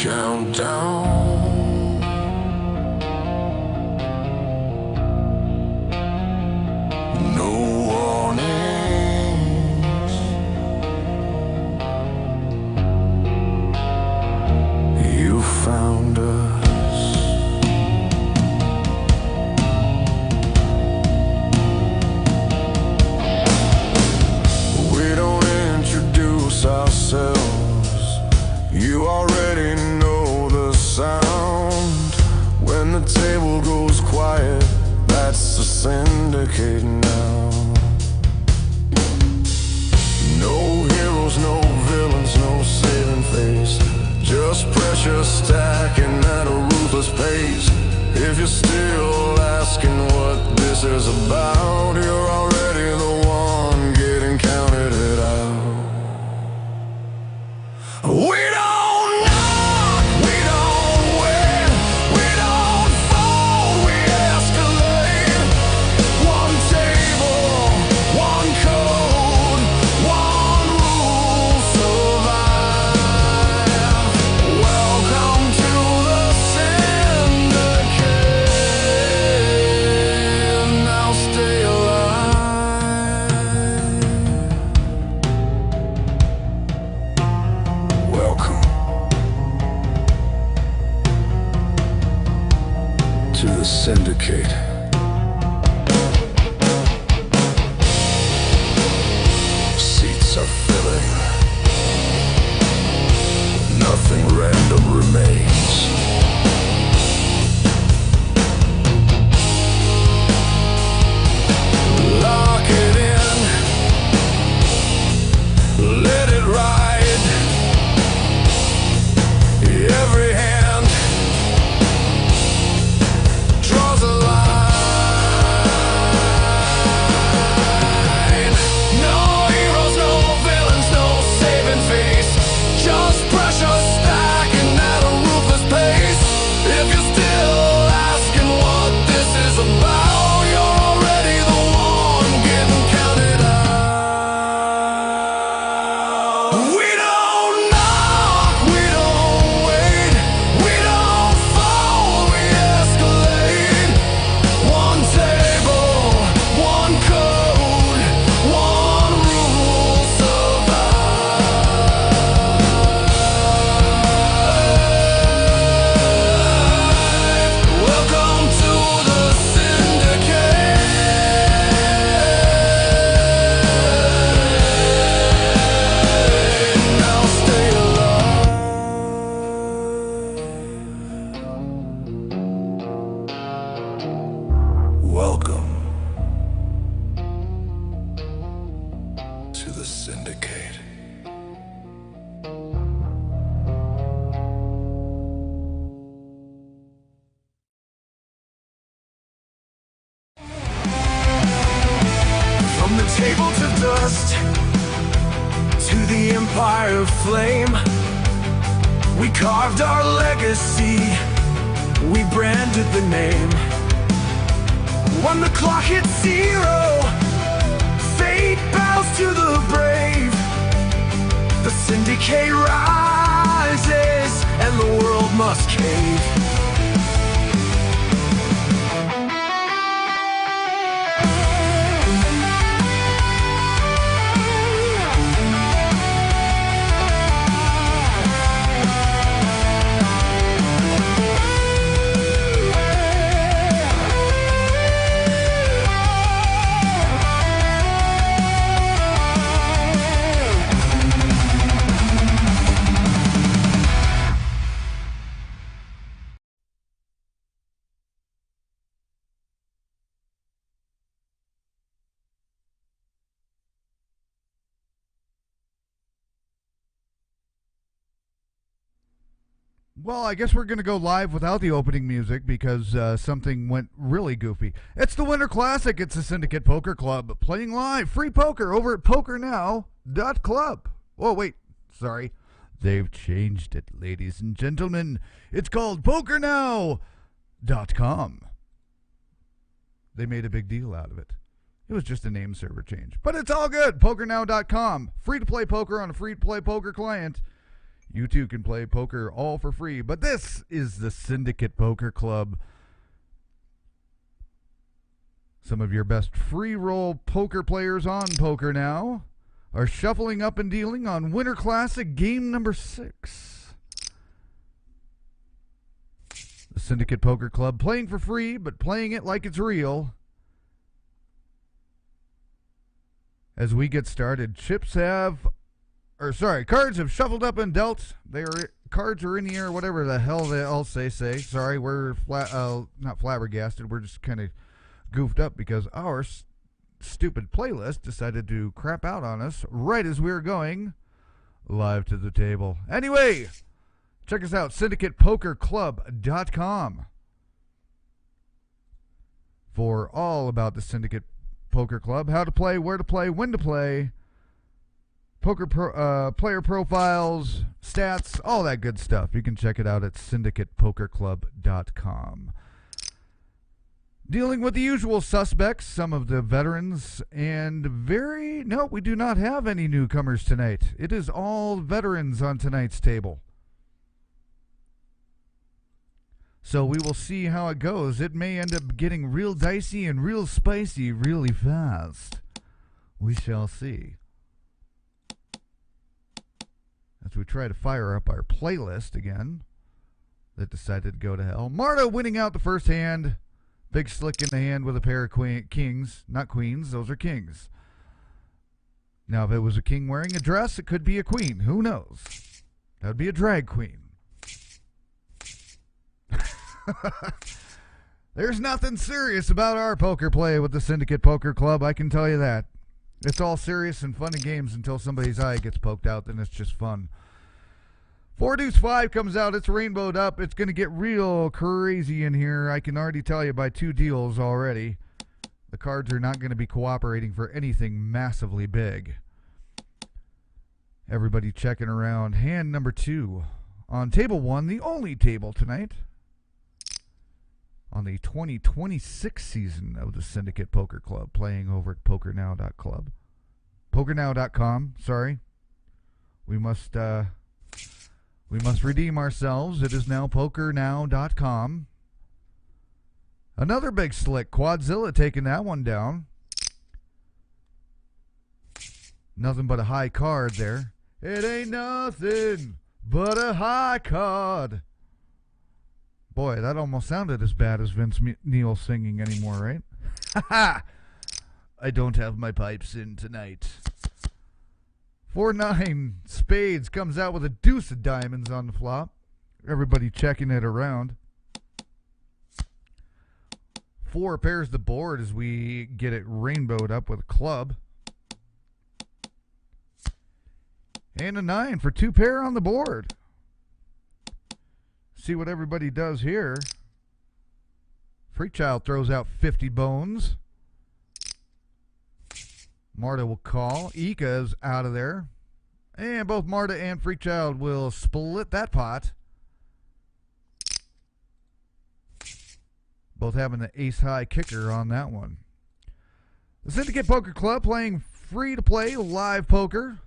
countdown. No warnings. You found us. We don't introduce ourselves. You already know the sound. When the table goes quiet, that's the Syndicate now. No heroes, no villains, no saving face. Just pressure stacking at a ruthless pace. If you're still asking what this is about, you're already the one getting counted it out. We don't knock, we don't win, we don't fold, we escalate. One table, one code, one rule, survive. Welcome to the Syndicate. Now stay alive. Welcome to the Syndicate. Seats are filling. Nothing random remains. Lock it in. Let it ride. Every hand draws a line. No heroes, no villains, no saving face. Just pressure stacking at a ruthless pace. If you're still asking what this is about, you're already the one getting counted out. We don't knock, we don't wait, we don't fold, we escalate. One table, one code, one rule, survive. Welcome to the Syndicate. Now stay alive. Welcome to the Syndicate. From the table to dust, to the empire of flame, we carved our legacy, we branded the name. When the clock hits zero, fate bows to the brave. The Syndicate rises, and the world must cave. Well, I guess we're going to go live without the opening music because something went really goofy. It's the Winter Classic. It's the Syndicate Poker Club playing live free poker over at PokerNow.club. Oh, wait. Sorry. They've changed it, ladies and gentlemen. It's called PokerNow.com. They made a big deal out of it. It was just a name server change. But it's all good. PokerNow.com. Free to play poker on a free to play poker client. You too can play poker all for free. But this is the Syndicate Poker Club. Some of your best free roll poker players on PokerNow are shuffling up and dealing on Winter Classic game number 6. The Syndicate Poker Club, playing for free, but playing it like it's real. As we get started, cards have shuffled up and dealt. Cards are in the air, whatever the hell they all say. Sorry, we're not flabbergasted. We're just kind of goofed up because our stupid playlist decided to crap out on us right as we were going live to the table. Anyway, check us out, syndicatepokerclub.com, for all about the Syndicate Poker Club, how to play, where to play, when to play, player profiles, stats, all that good stuff. You can check it out at syndicatepokerclub.com. Dealing with the usual suspects, some of the veterans, and we do not have any newcomers tonight. It is all veterans on tonight's table. So we will see how it goes. It may end up getting real dicey and real spicy really fast. We shall see. As we try to fire up our playlist again, that decided to go to hell. Marta winning out the first hand. Big slick in the hand with a pair of kings. Not queens, those are kings. Now, if it was a king wearing a dress, it could be a queen. Who knows? That would be a drag queen. There's nothing serious about our poker play with the Syndicate Poker Club, I can tell you that. It's all serious and fun and games until somebody's eye gets poked out, then it's just fun. 4 deuce 5 comes out. It's rainbowed up. It's going to get real crazy in here. I can already tell you by 2 deals already. The cards are not going to be cooperating for anything massively big. Everybody checking around. Hand number 2 on table 1, the only table tonight on the 2026 season of the Syndicate Poker Club, playing over at PokerNow.club. PokerNow.com, sorry. We must redeem ourselves. It is now PokerNow.com. Another big slick. Quadzilla taking that one down. Nothing but a high card there. It ain't nothing but a high card. Boy, that almost sounded as bad as Vince Neil singing anymore, right? Ha ha! I don't have my pipes in tonight. 4-9 spades comes out with a deuce of diamonds on the flop. Everybody checking it around. 4 pairs the board as we get it rainbowed up with a club. And a 9 for 2 pair on the board. See what everybody does here. Freakchild throws out 50 bones. Marta will call. Ika is out of there. And both Marta and Freakchild will split that pot. Both having the ace-high kicker on that one. The Syndicate Poker Club playing free-to-play live poker.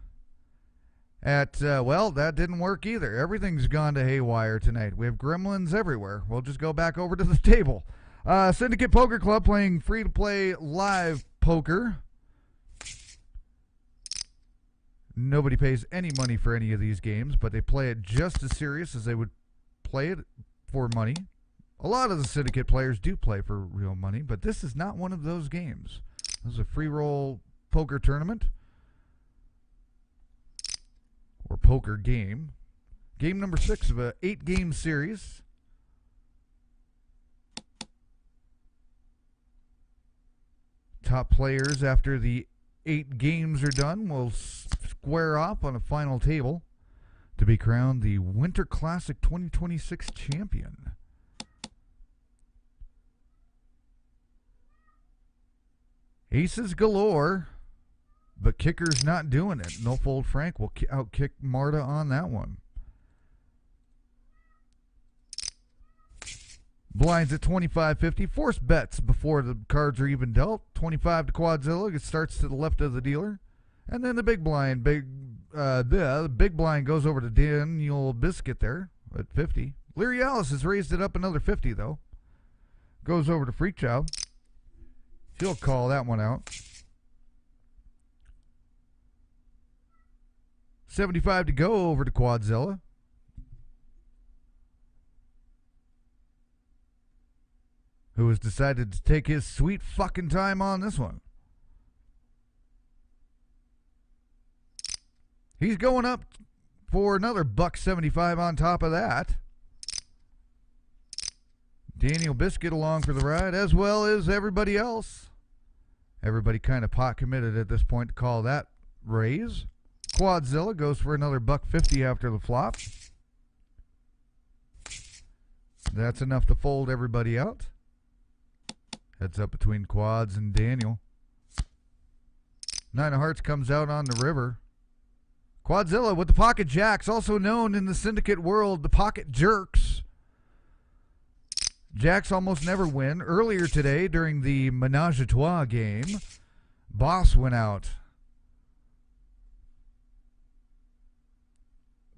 That didn't work either. Everything's gone to haywire tonight. We have gremlins everywhere. We'll just go back over to the table. Syndicate Poker Club playing free-to-play live poker. Nobody pays any money for any of these games, but they play it just as serious as they would play it for money. A lot of the Syndicate players do play for real money, but this is not one of those games. This is a free roll poker tournament. Or poker game. Game number 6 of a 8-game series. Top players after the 8 games are done will square off on a final table to be crowned the Winter Classic 2026 champion. Aces galore. But kicker's not doing it. No Fold Frank will outkick Marta on that one. Blinds at 25-50. Force bets before the cards are even dealt. 25 to Quadzilla. It starts to the left of the dealer. And then the big blind, the big blind goes over to Daniel Biscuit there at 50. Leary Alice has raised it up another 50 though. Goes over to Freak Child. He'll call that one out. 75 to go over to Quadzilla. Who has decided to take his sweet fucking time on this one. He's going up for another $1.75 on top of that. Daniel Biscuit along for the ride, as well as everybody else. Everybody kind of pot committed at this point to call that raise. Quadzilla goes for another $1.50 after the flop. That's enough to fold everybody out. Heads up between Quads and Daniel. Nine of Hearts comes out on the river. Quadzilla with the pocket jacks, also known in the Syndicate world, the pocket jerks. Jacks almost never win. Earlier today, during the Menage a Trois game, Boss went out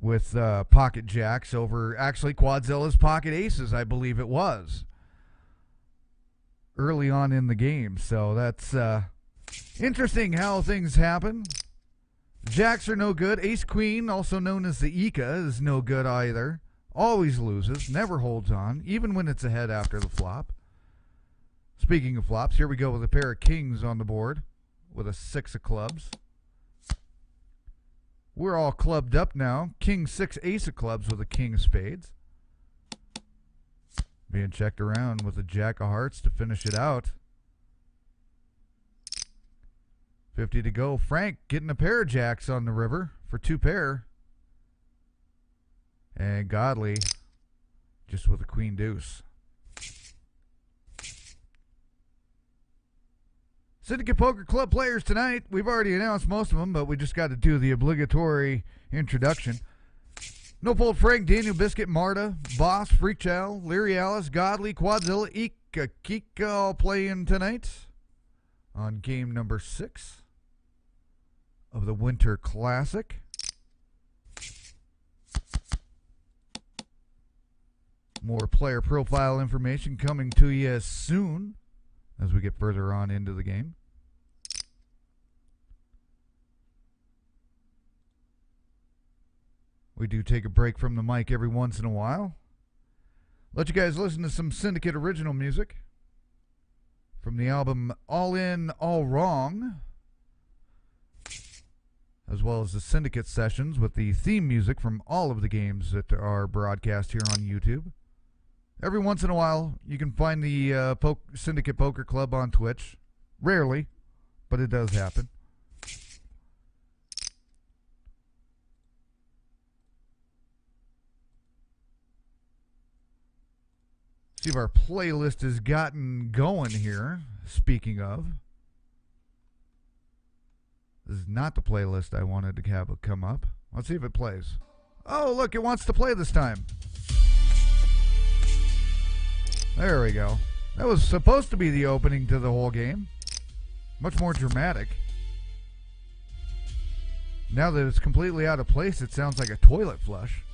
with pocket jacks over actually Quadzilla's pocket aces, I believe it was, early on in the game. So that's interesting how things happen. Jacks are no good. Ace Queen, also known as the Ika, is no good either. Always loses, never holds on, even when it's ahead after the flop. Speaking of flops, here we go with a pair of kings on the board with a 6 of clubs. We're all clubbed up now. King 6 ace of clubs with a king of spades. Being checked around with a jack of hearts to finish it out. 50 to go. Frank getting a pair of jacks on the river for 2 pair. And Godly just with a queen deuce. Syndicate Poker Club players tonight. We've already announced most of them, but we just got to do the obligatory introduction. No Fold Frank, Daniel Biscuit, Marta, Boss, Freak Child, Leary Alice, Godly, Quadzilla, Ika, Kika all playing tonight on game number 6 of the Winter Classic. More player profile information coming to you soon as we get further on into the game. We do take a break from the mic every once in a while. Let you guys listen to some Syndicate original music from the album All In, All Wrong, as well as the Syndicate sessions with the theme music from all of the games that are broadcast here on YouTube. Every once in a while, you can find the Syndicate Poker Club on Twitch. Rarely, but it does happen. See if our playlist has gotten going here. Speaking of, this is not the playlist I wanted to have come up. Let's see if it plays. Oh, look, it wants to play this time. There we go. That was supposed to be the opening to the whole game. Much more dramatic. Now that it's completely out of place, it sounds like a toilet flush.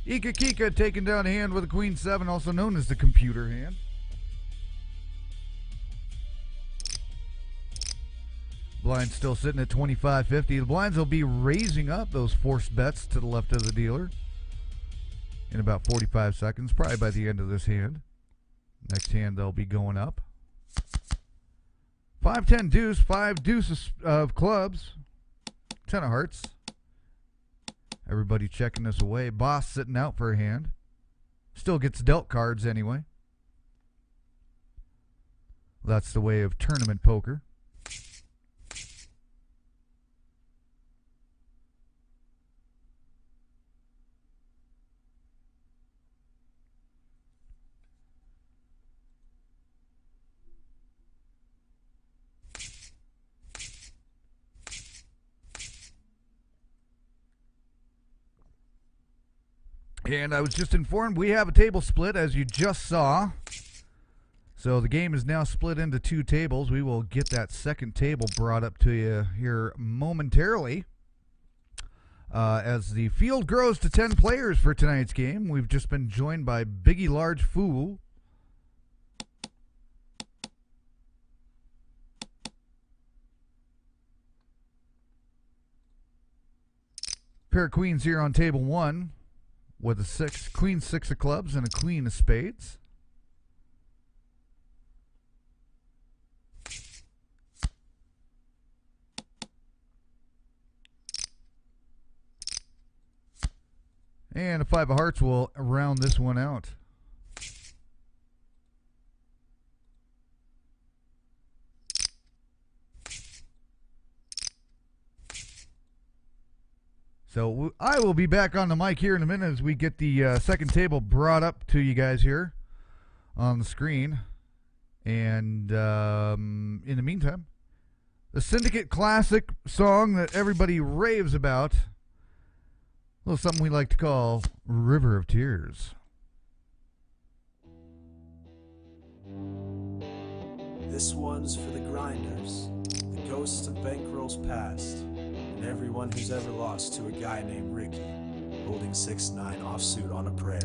Ika Kika taking down a hand with a queen 7, also known as the computer hand. Blinds still sitting at 25.50. The blinds will be raising up those forced bets to the left of the dealer in about 45 seconds, probably by the end of this hand. Next hand they'll be going up. 5-10 deuce, 5 deuces of clubs, 10 of hearts. Everybody checking this away. Boss sitting out for a hand. Still gets dealt cards anyway. That's the way of tournament poker. And I was just informed we have a table split, as you just saw. So the game is now split into 2 tables. We will get that second table brought up to you here momentarily. As the field grows to 10 players for tonight's game, we've just been joined by Biggie Large Fool. Pair of queens here on table 1 with a 6, queen 6 of clubs and a queen of spades. And a 5 of hearts will round this one out. So I will be back on the mic here in a minute as we get the second table brought up to you guys here on the screen. And in the meantime, the Syndicate classic song that everybody raves about. A little something we like to call River of Tears. This one's for the grinders, the ghosts of bankrolls past, and everyone who's ever lost to a guy named Ricky, holding 6-9 offsuit on a prayer.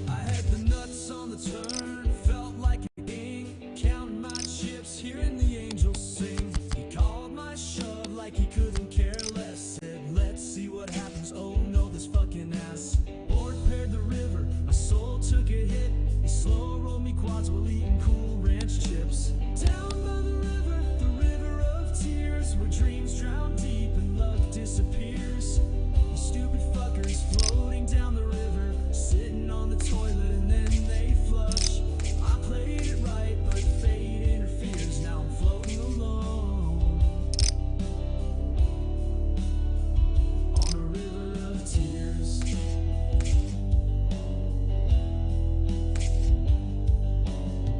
I had the nuts on the turn, felt like a king, counting my chips, hearing the angels sing. He called my shove like he couldn't care less, said let's see what happens, oh no this fucking ass. Board paired the river, my soul took a hit, he slow rolled me quads while eating Cool Ranch chips. Down by the river of tears, where dreams drown deep and luck disappears. You stupid fuckers floating down the river, sitting on the toilet and then they flush. I played it right, but fate interferes. Now I'm floating alone on a river of tears.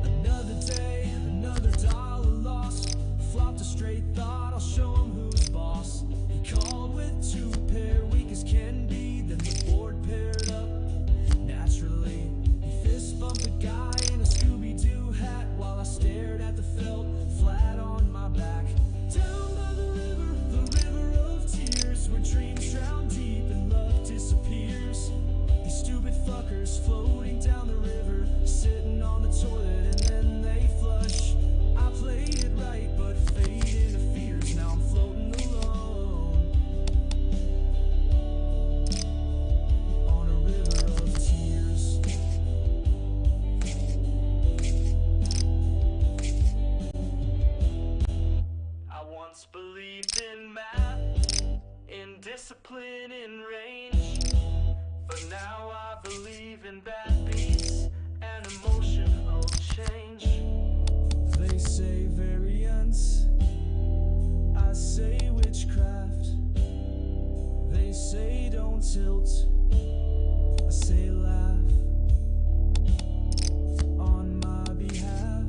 Another day, another dollar lost. Flopped a straight thought, I'll show him who's boss. He called with 2 pair, weak as can be. Then the board paired up naturally. He fist bumped a guy in a Scooby-Doo hat while I stared at the felt flat on my back. Down by the river of tears, where dreams drown deep and love disappears. These stupid fuckers floating down the river, sitting on the toilet and then they flush. I played it right, but fate interferes. Now I'm floating alone on a river of tears. I once believed in math, in discipline, in range, but now I believe in bad beats and emotional change. They say variance, I say witchcraft. They say don't tilt, I say laugh on my behalf.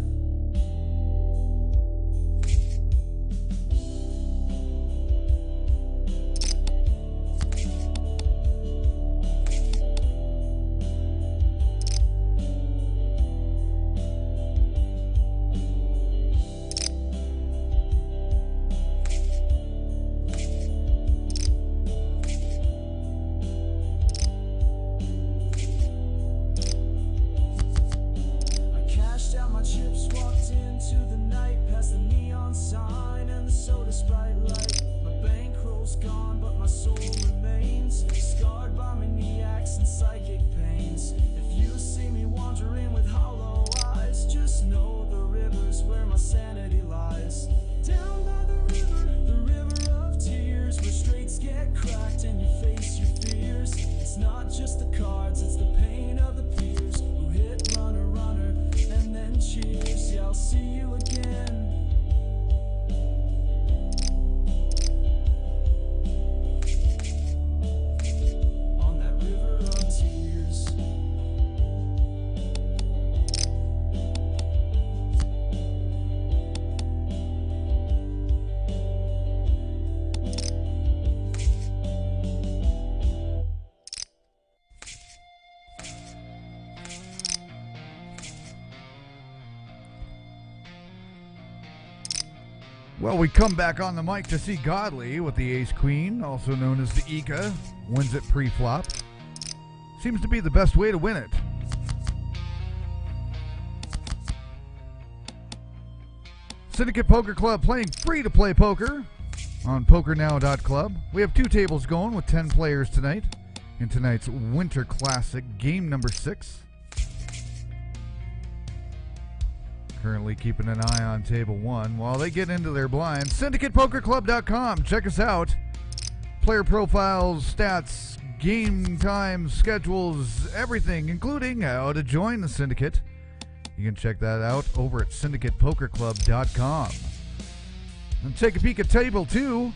Well, we come back on the mic to see Godly with the ace-queen, also known as the Ika. Wins it pre-flop. Seems to be the best way to win it. Syndicate Poker Club playing free-to-play poker on PokerNow.club. We have 2 tables going with 10 players tonight in tonight's Winter Classic, game number 6. Currently keeping an eye on table 1 while they get into their blinds. SyndicatePokerClub.com. Check us out. Player profiles, stats, game times, schedules, everything, including how to join the Syndicate. You can check that out over at SyndicatePokerClub.com. And take a peek at table 2.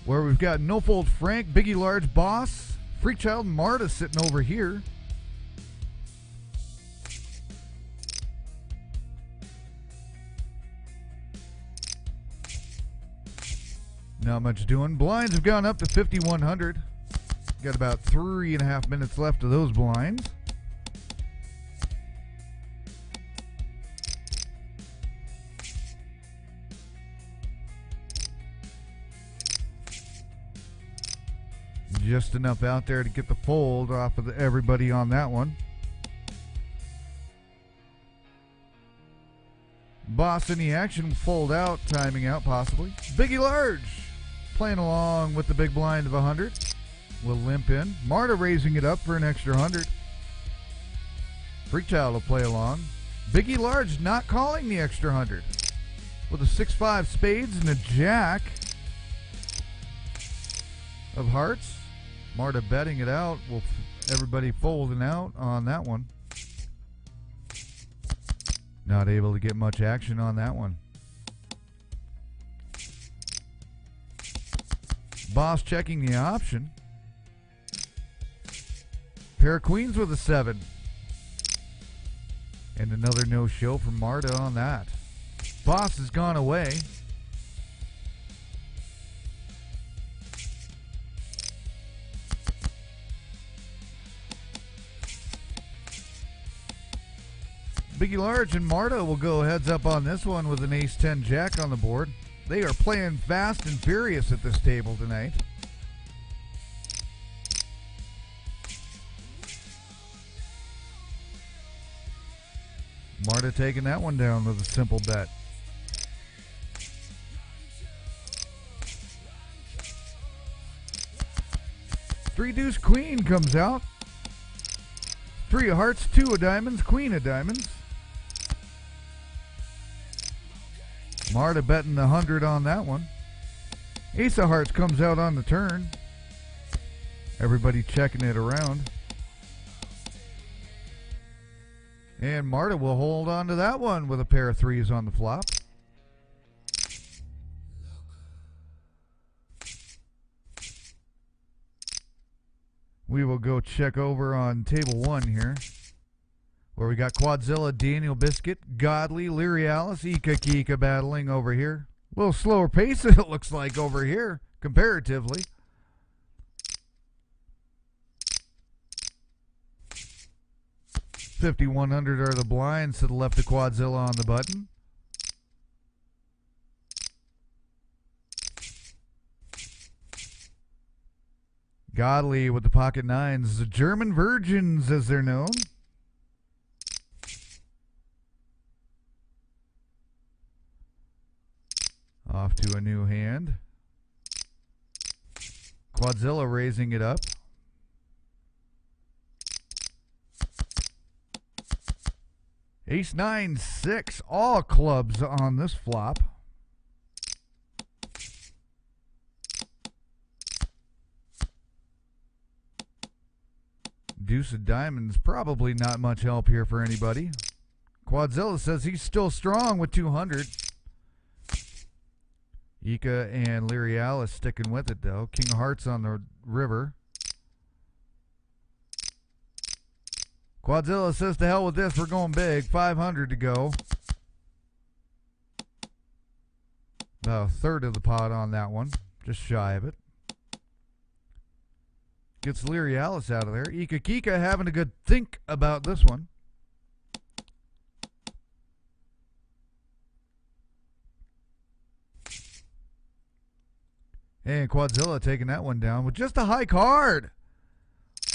Where we've got No Fold Frank, Biggie Large, Boss, Freak Child, Marta sitting over here. Not much doing. Blinds have gone up to 5,100. Got about 3.5 minutes left of those blinds. Just enough out there to get the fold off of everybody on that one. Boss in the action, fold out, timing out possibly. Biggie Large playing along with the big blind of 100. Will limp in. Marta raising it up for an extra 100. Freak Child will play along. Biggie Large not calling the extra 100. With a 6-5 spades and a jack of hearts. Marta betting it out. Everybody folding out on that one. Not able to get much action on that one. Boss checking the option. Pair of queens with a 7. And another no-show from Marta on that. Boss has gone away. Biggie Large and Marta will go heads up on this one with an ace-10 jack on the board. They are playing fast and furious at this table tonight. Marta taking that one down with a simple bet. Three deuce queen comes out. 3 of hearts, 2 of diamonds, queen of diamonds. Marta betting the 100 on that one. Ace of hearts comes out on the turn. Everybody checking it around. And Marta will hold on to that one with a pair of 3s on the flop. We will go check over on table 1 here, where we got Quadzilla, Daniel Biscuit, Godly, Leary Alice, Ika Kika battling over here. A little slower pace it looks like over here, comparatively. $5,100 are the blinds to the left of Quadzilla on the button. Godly with the pocket 9s, the German Virgins as they're known. Off to a new hand. Quadzilla raising it up. Ace 9 6, all clubs on this flop. Deuce of diamonds, probably not much help here for anybody. Quadzilla says he's still strong with 200. Ika and Leary Alice sticking with it though. King of Hearts on the river. Quadzilla says to hell with this, we're going big. 500 to go. About a third of the pot on that one. Just shy of it. Gets Leary Alice out of there. Ika Kika having a good think about this one. And Quadzilla taking that one down with just a high card.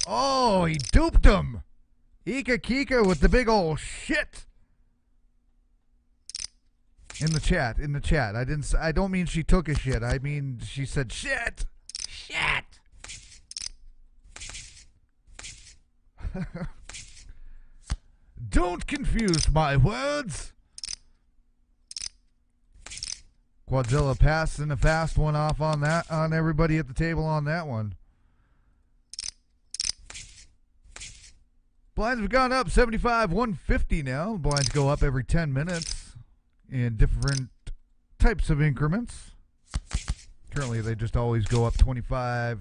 Oh, he duped him. Ika Kika with the big old shit. In the chat. I don't mean she took a shit. I mean she said shit. Shit. Don't confuse my words. Quadzilla passing a fast one off on everybody at the table on that one. Blinds have gone up 75, 150 now. Blinds go up every 10 minutes in different types of increments. Currently, they just always go up 25,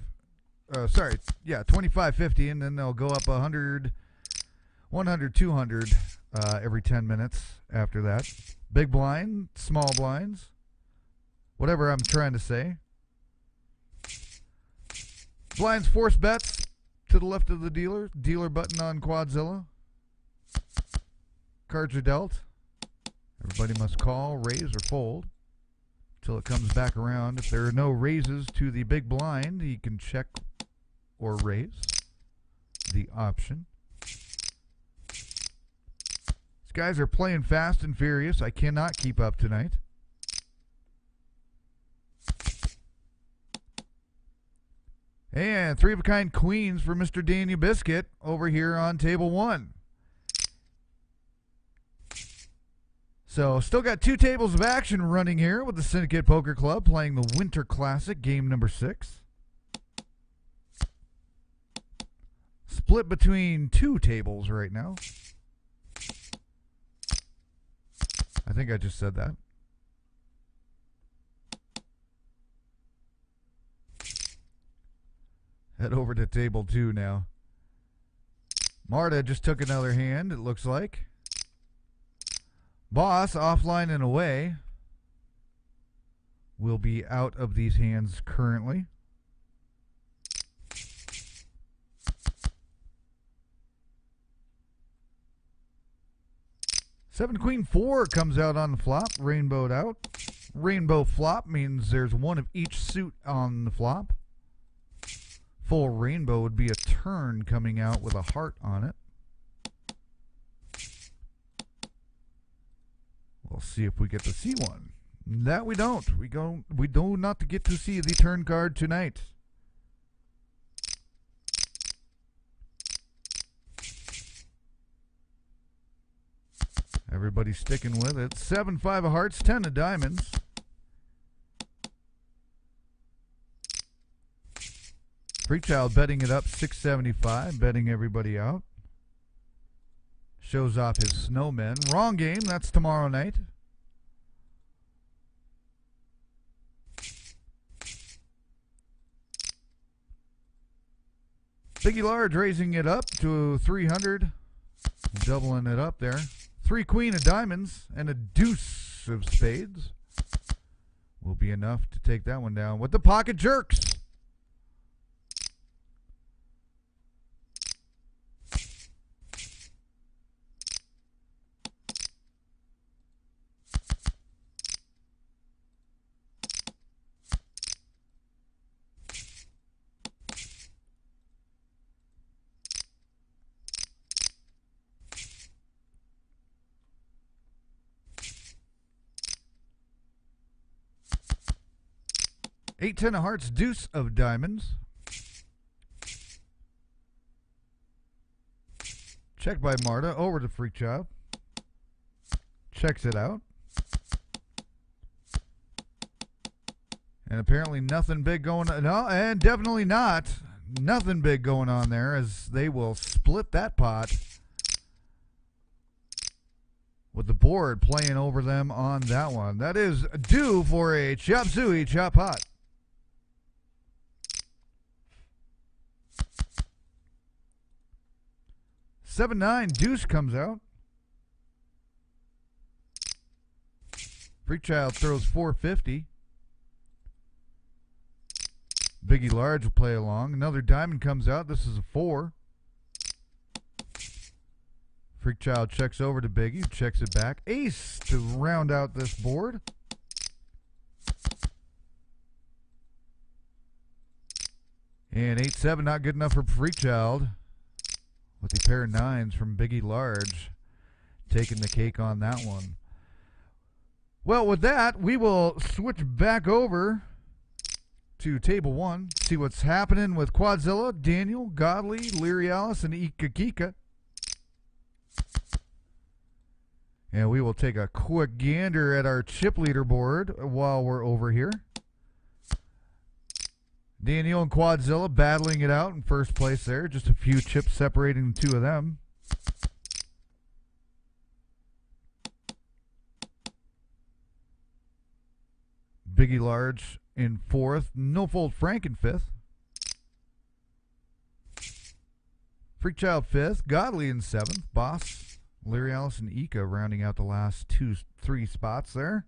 25.50, and then they'll go up 100, 200 every 10 minutes after that. Big blind, small blinds, whatever I'm trying to say. Blinds force bets to the left of the dealer button on Quadzilla. Cards are dealt. Everybody must call, raise, or fold until it comes back around. If there are no raises to the big blind, he can check or raise the option. These guys are playing fast and furious. I cannot keep up tonight. And three-of-a-kind queens for Mr. Danny Biscuit over here on table one. So, still got two tables of action running here with the Syndicate Poker Club playing the Winter Classic, game number 6. Split between two tables right now. I think I just said that. Head over to table 2 now. Marta just took another hand, it looks like. Boss, offline and away, will be out of these hands currently. Seven Queen 4 comes out on the flop, rainbowed out. Rainbow flop means there's one of each suit on the flop. Full rainbow would be a turn coming out with a heart on it. We'll see if we get to see one. That we don't. We do not get to see the turn card tonight. Everybody's sticking with it. 7, 5 of hearts, 10 of diamonds. Freakchild betting it up 675, betting everybody out. Shows off his snowmen. Wrong game, that's tomorrow night. Biggie Large raising it up to 300. Doubling it up there. 3 queen of diamonds and a deuce of spades will be enough to take that one down with the pocket jerks. Eight, 10 of hearts, deuce of diamonds. Checked by Marta, over to Freakchild. Checks it out. And apparently nothing big going on. No, and definitely not. Nothing big going on there as they will split that pot with the board playing over them on that one. That is due for a chop suey chop pot. Seven, 9, deuce comes out. Freakchild throws 450. Biggie Large will play along. Another diamond comes out. This is a 4. Freakchild checks over to Biggie, checks it back. Ace to round out this board. And 8-7, not good enough for Freakchild. With the pair of nines from Biggie Large. Taking the cake on that one. Well, with that, we will switch back over to table one. See what's happening with Quadzilla, Daniel, Godly, Leary Alice, and Ika Kika. And we will take a quick gander at our chip leaderboard while we're over here. Daniel and Quadzilla battling it out in first place there. Just a few chips separating the two of them. Biggie Large in fourth. No Fold Frank in fifth. Freakchild fifth. Godly in seventh. Boss, Leary Alice, and Ika rounding out the last three spots there.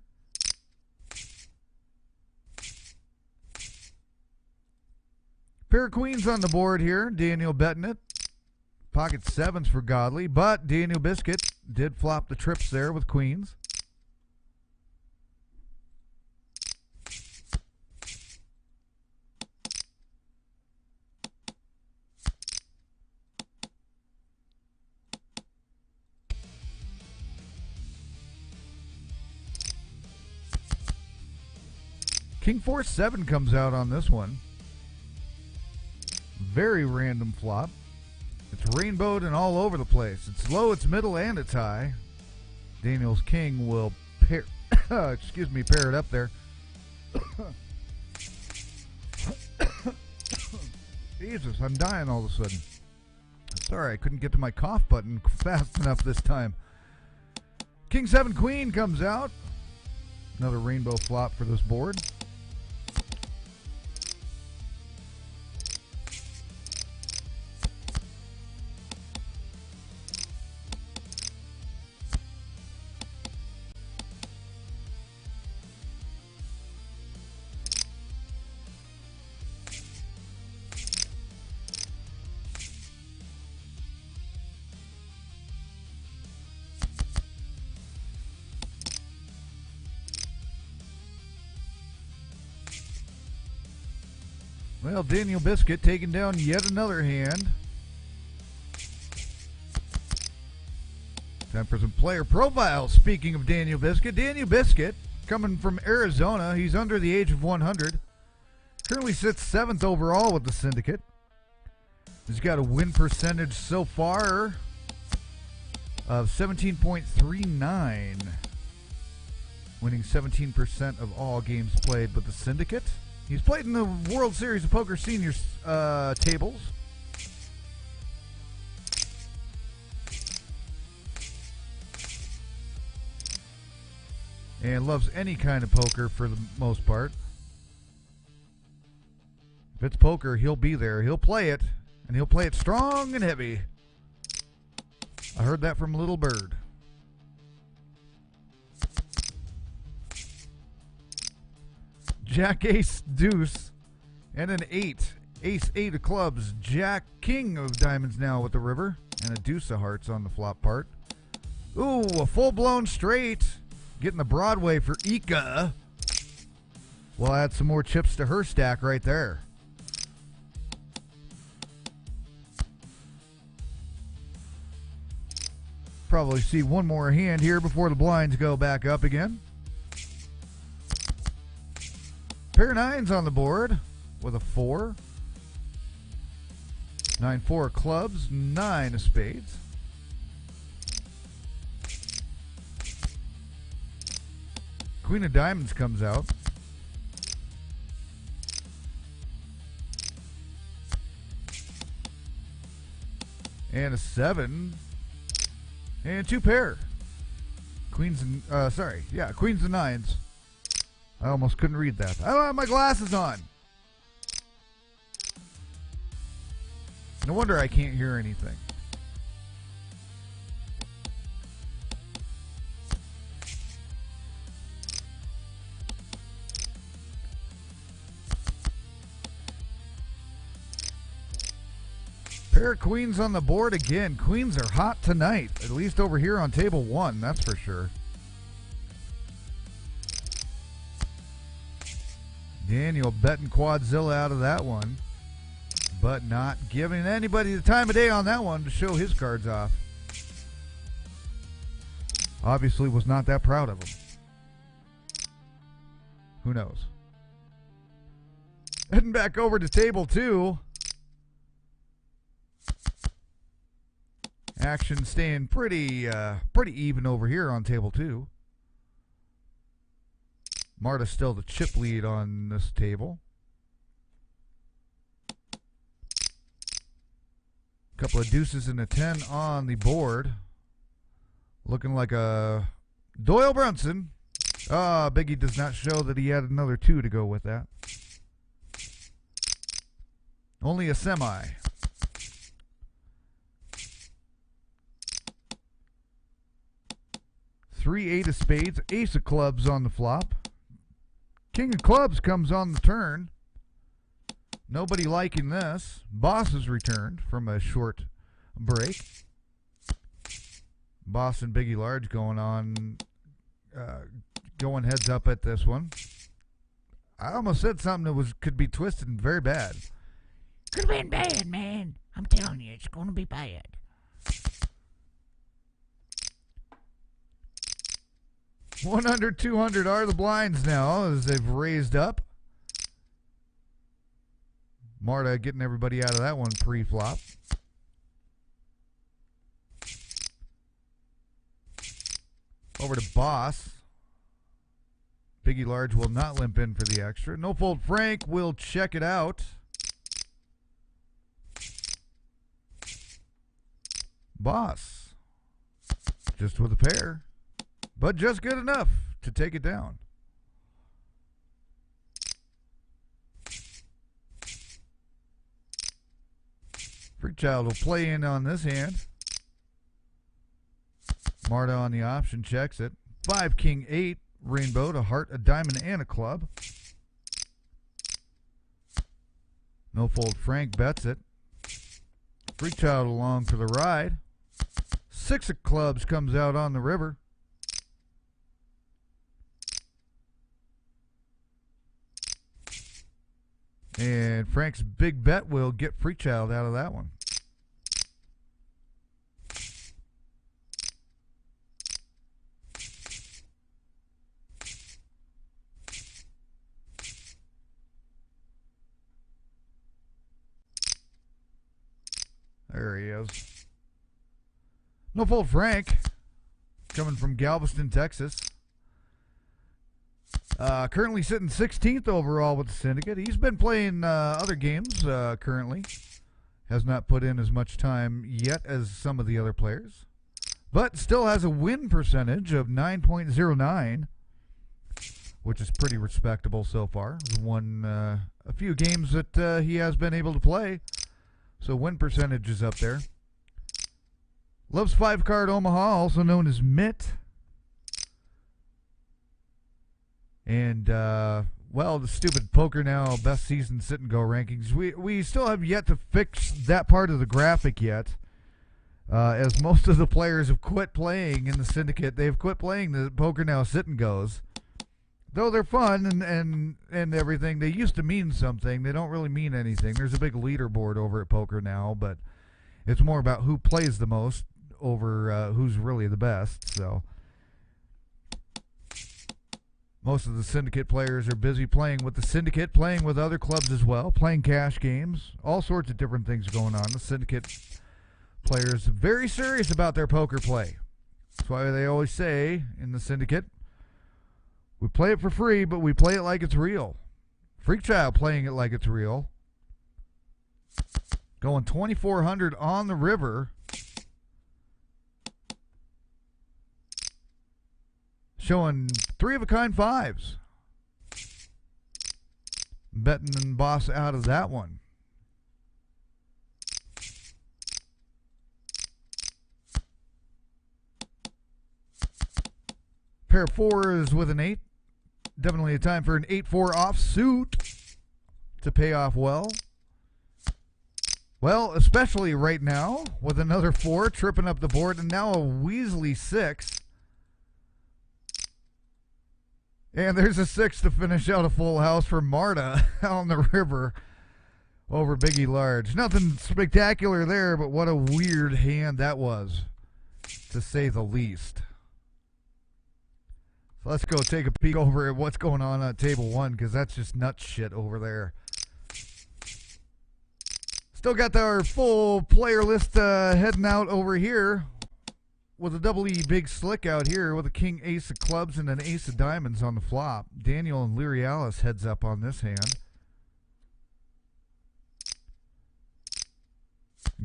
Pair of queens on the board here. Daniel betting it. Pocket sevens for Godly, but Daniel Biscuit did flop the trips there with queens. King 4-7 comes out on this one. Very random flop. It's rainbowed and all over the place. It's low, it's middle, and it's high. Daniel's king will pair excuse me, pair it up there. Jesus, I'm dying all of a sudden. Sorry, I couldn't get to my cough button fast enough this time. King 7 Queen comes out. Another rainbow flop for this board. Well, Daniel Biscuit taking down yet another hand. Time for some player profiles. Speaking of Daniel Biscuit coming from Arizona. He's under the age of 100. Currently sits 7th overall with the Syndicate. He's got a win percentage so far of 17.39. Winning 17% of all games played with the Syndicate. He's played in the World Series of Poker Seniors tables. And loves any kind of poker for the most part. If it's poker, he'll be there. He'll play it, and he'll play it strong and heavy. I heard that from Little Bird. Jack Ace Deuce and an 8. Ace 8 of clubs. Jack King of diamonds now with the river. And a deuce of hearts on the flop part. Ooh, a full-blown straight. Getting the Broadway for Ika. We'll add some more chips to her stack right there. Probably see one more hand here before the blinds go back up again. Pair of nines on the board with a 4. 9-4 of clubs, 9 of spades. Queen of diamonds comes out. And a 7. And 2 pair. Queens and, queens and nines. I almost couldn't read that. I don't have my glasses on. No wonder I can't hear anything. Pair of queens on the board again. Queens are hot tonight, at least over here on table 1, that's for sure. Daniel betting Quadzilla out of that one. but not giving anybody the time of day on that one to show his cards off. Obviously was not that proud of him. Who knows? Heading back over to table 2. Action staying pretty even over here on table 2. Marta's still the chip lead on this table. Couple of deuces and a 10 on the board. Looking like a Doyle Brunson. Biggie does not show that he had another 2 to go with that. Only a semi. Three, 8 of spades, ace of clubs on the flop. King of clubs comes on the turn. Nobody liking this. Boss has returned from a short break. Boss and Biggie Large going on, going heads up at this one. I almost said something that could be twisted and very bad. Could have been bad, man. I'm telling you, it's going to be bad. $100, $200 are the blinds now as they've raised up. Marta getting everybody out of that one pre-flop. Over to Boss. Biggie Large will not limp in for the extra. No fold Frank will check it out. Boss. Just with a pair. But just good enough to take it down. Freakchild will play in on this hand. Marta on the option checks it. 5, king, 8. Rainbow to heart, a diamond, and a club. No fold Frank bets it. Freakchild along for the ride. 6 of clubs comes out on the river. And Frank's big bet will get Freakchild out of that one. There he is. No fold Frank, coming from Galveston, Texas. Currently sitting 16th overall with the Syndicate. He's been playing other games currently. Has not put in as much time yet as some of the other players. But still has a win percentage of 9.09, which is pretty respectable so far. He's won a few games that he has been able to play. So win percentage is up there. Loves 5-card Omaha, also known as Mitt. And, well, the stupid PokerNow best season sit and go rankings. We still have yet to fix that part of the graphic yet. As most of the players have quit playing in the Syndicate. They've quit playing the PokerNow sit and goes. Though they're fun and everything, they used to mean something. They don't really mean anything. There's a big leaderboard over at PokerNow, but it's more about who plays the most over who's really the best. So most of the Syndicate players are busy playing with the Syndicate, playing with other clubs as well, playing cash games, all sorts of different things going on. The Syndicate players very serious about their poker play. That's why they always say in the Syndicate, we play it for free, but we play it like it's real. Freakchild playing it like it's real. Going 2,400 on the river. Showing 3-of-a-kind 5s. Betting and Boss out of that one. Pair of 4s with an 8. Definitely a time for an 8-4 offsuit to pay off well. Well, especially right now with another 4 tripping up the board and now a Weasley 6. And there's a 6 to finish out a full house for Marta on the river. over Biggie Large. Nothing spectacular there, but what a weird hand that was, to say the least. So let's go take a peek over at what's going on at table one, because that's just nuts shit over there. Still got our full player list heading out over here with a double E big slick out here with a king ace of clubs and an ace of diamonds on the flop. Daniel and Lyrialis heads up on this hand.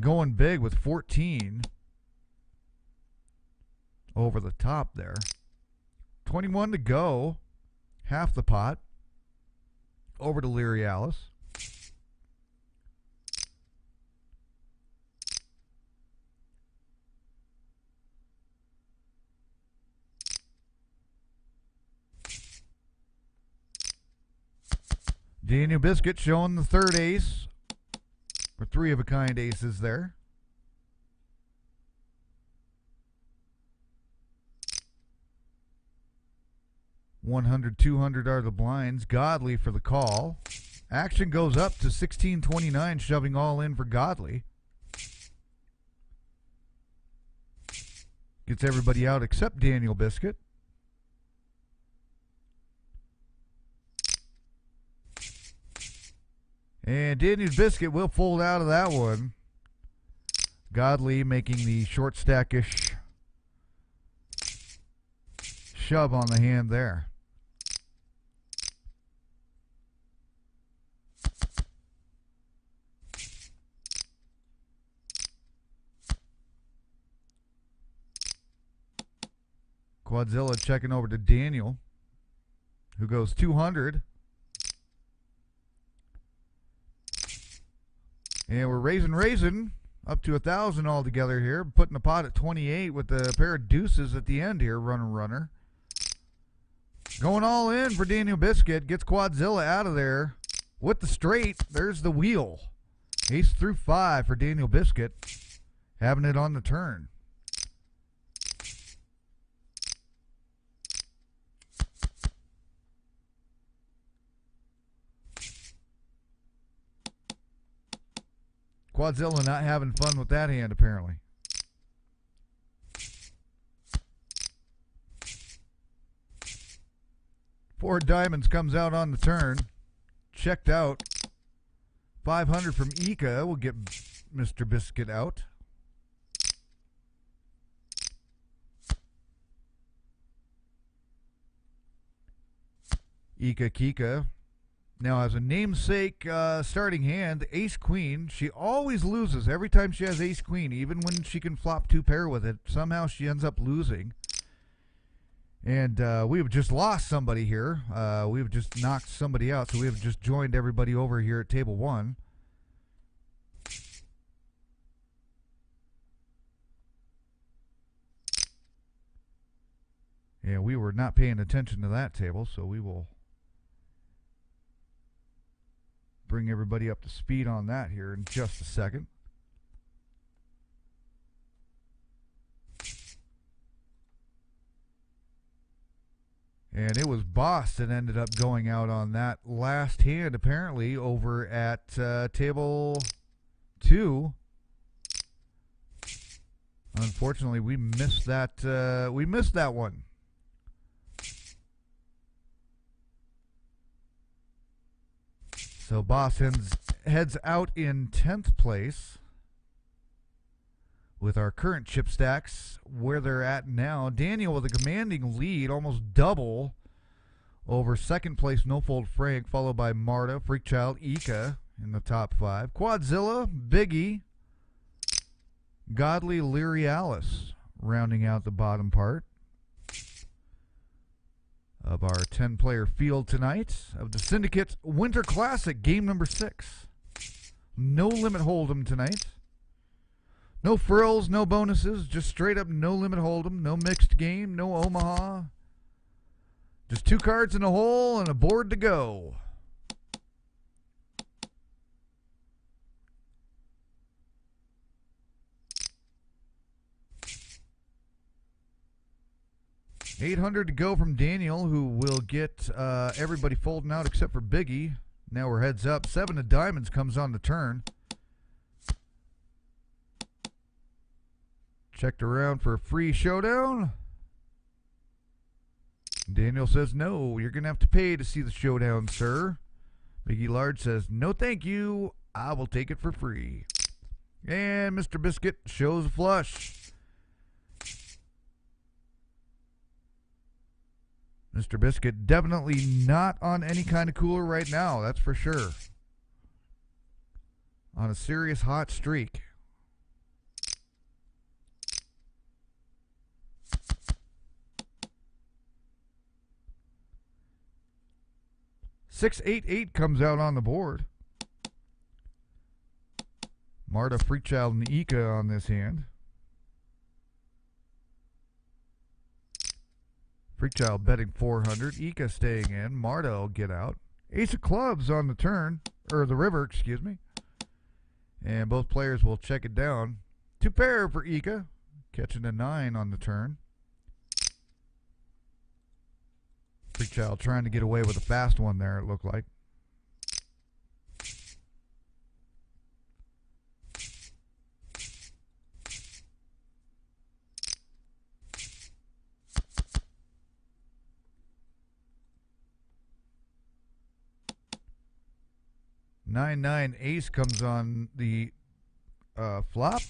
Going big with 14 over the top there. 21 to go. Half the pot. Over to Lyrialis. Daniel Biscuit showing the third ace. Or three of a kind aces there. $100, $200 are the blinds. Godly for the call. Action goes up to 1629, shoving all in for Godly. Gets everybody out except Daniel Biscuit. And Daniel Biscuit will fold out of that one. Godly making the short stackish shove on the hand there. Quadzilla checking over to Daniel, who goes 200. And we're raising up to 1,000 altogether here. Putting the pot at 28 with a pair of deuces at the end here. Runner. Going all in for Daniel Biscuit. Gets Quadzilla out of there with the straight. There's the wheel. Ace through 5 for Daniel Biscuit. Having it on the turn. Quadzilla not having fun with that hand, apparently. Four diamonds comes out on the turn. Checked out. 500 from Ika will get Mr. Biscuit out. Ika Kika now has a namesake starting hand, Ace Queen. She always loses every time she has Ace Queen, even when she can flop two pair with it. Somehow she ends up losing. And we've just lost somebody here. We've just knocked somebody out, so we've just joined everybody over here at table one. Yeah, we were not paying attention to that table, so we will bring everybody up to speed on that here in just a second. And it was Boss that ended up going out on that last hand, apparently, over at table 2. Unfortunately, we missed that. We missed that one. So Boss heads out in 10th place with our current chip stacks where they're at now. Daniel with a commanding lead, almost double over second place No Fold Frank, followed by Marta, Freakchild, Ika in the top 5. Quadzilla, Biggie, Godly, Lyrialis rounding out the bottom part of our 10-player field tonight of the Syndicate Winter Classic, game number 6. No limit hold'em tonight. No frills, no bonuses, just straight up no limit hold'em, no mixed game, no Omaha. Just 2 cards in a hole and a board to go. $800 to go from Daniel, who will get everybody folding out except for Biggie. Now we're heads up. 7 of diamonds comes on the turn. Checked around for a free showdown. Daniel says, no, you're going to have to pay to see the showdown, sir. Biggie Large says, no thank you. I will take it for free. And Mr. Biscuit shows a flush. Mr. Biscuit definitely not on any kind of cooler right now, that's for sure. On a serious hot streak. $688 comes out on the board. Marta, Freakchild, and Ika on this hand. Freakchild betting 400. Ika staying in. Marta will get out. Ace of clubs on the turn. Or the river, excuse me. And both players will check it down. 2 pair for Ika. Catching a 9 on the turn. Freakchild trying to get away with a fast one there, it looked like. Nine ace comes on the flop.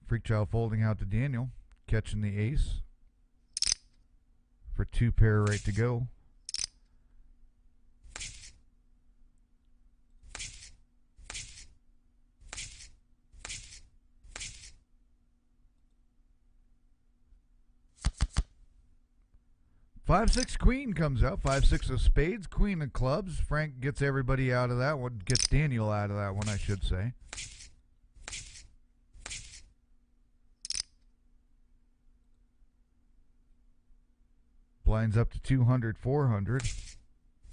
Freakchild folding out to Daniel, catching the ace for 2 pair right to go. Five, 6 queen comes out. 5, 6 of spades. Queen of clubs. Frank gets everybody out of that one. Gets Daniel out of that one, I should say. Blinds up to 200, 400.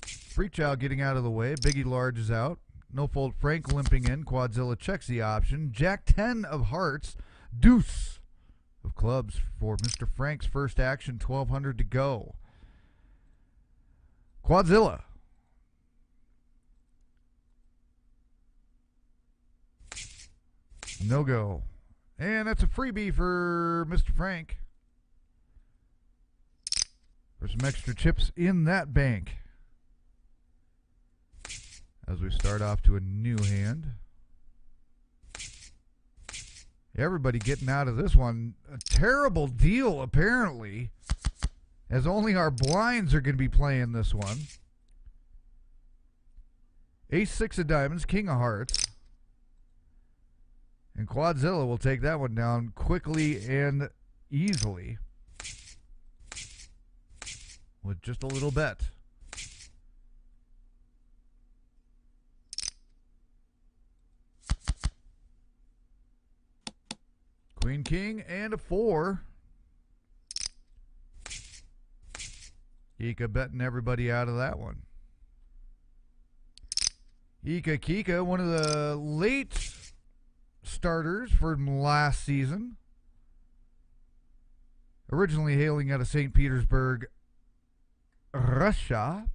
Freakchild getting out of the way. Biggie Large is out. No fold. Frank limping in. Quadzilla checks the option. Jack 10 of hearts. Deuce of clubs for Mr. Frank's first action. 1,200 to go. Quadzilla. No go. And that's a freebie for Mr. Frank. For some extra chips in that bank. As we start off to a new hand. Everybody getting out of this one. A terrible deal, apparently. As only our blinds are going to be playing this one. Ace 6 of diamonds, king of hearts. And Quadzilla will take that one down quickly and easily. With just a little bet. Queen, king, and a 4. Ika betting everybody out of that one. Ika Kika, one of the late starters from last season. Originally hailing out of St. Petersburg, Russia.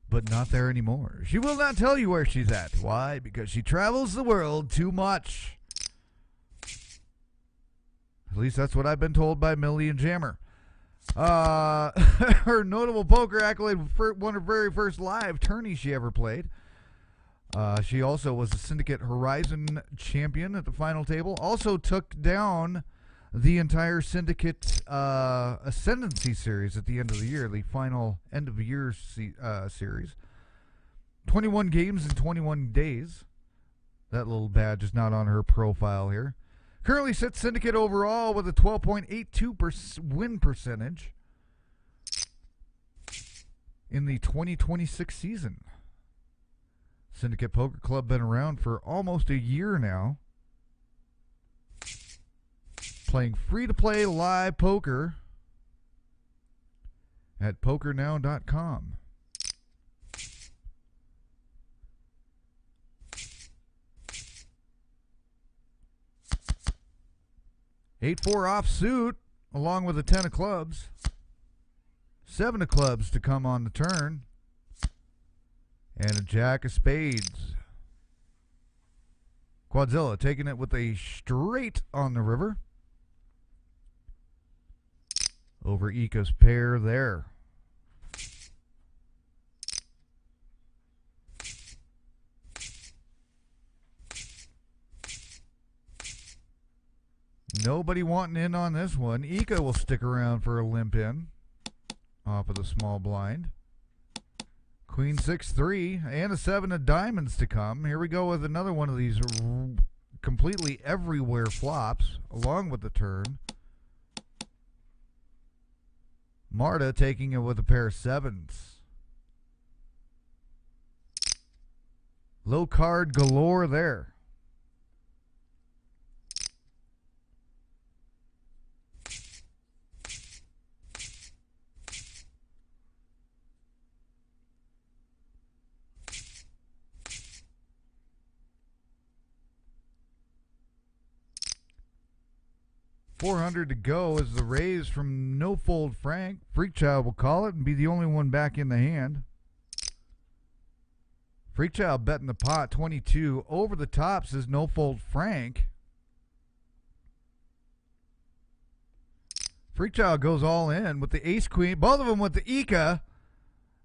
But not there anymore. She will not tell you where she's at. Why? Because she travels the world too much. At least that's what I've been told by Millie and Jammer. Her notable poker accolade for one of her very first live tourney she ever played. She also was the Syndicate Horizon champion at the final table. Also took down the entire Syndicate Ascendancy series at the end of the year, the final end of year series. 21 games in 21 days. That little badge is not on her profile here. Currently sits Syndicate overall with a 12.82% win percentage in the 2026 season. Syndicate Poker Club been around for almost a year now. Playing free-to-play live poker at PokerNow.com. 8-4 offsuit, along with a 10 of clubs. 7 of clubs to come on the turn. And a jack of spades. Quadzilla taking it with a straight on the river. Over Ika's pair there. Nobody wanting in on this one. Ika will stick around for a limp in off of the small blind. Queen 6-3 and a 7 of diamonds to come. Here we go with another one of these completely everywhere flops along with the turn. Marta taking it with a pair of 7s. Low card galore there. $400 to go is the raise from No Fold Frank. Freakchild will call it and be the only one back in the hand. Freakchild betting the pot 22. Over the top says No Fold Frank. Freakchild goes all in with the ace queen. Both of them with the Ika.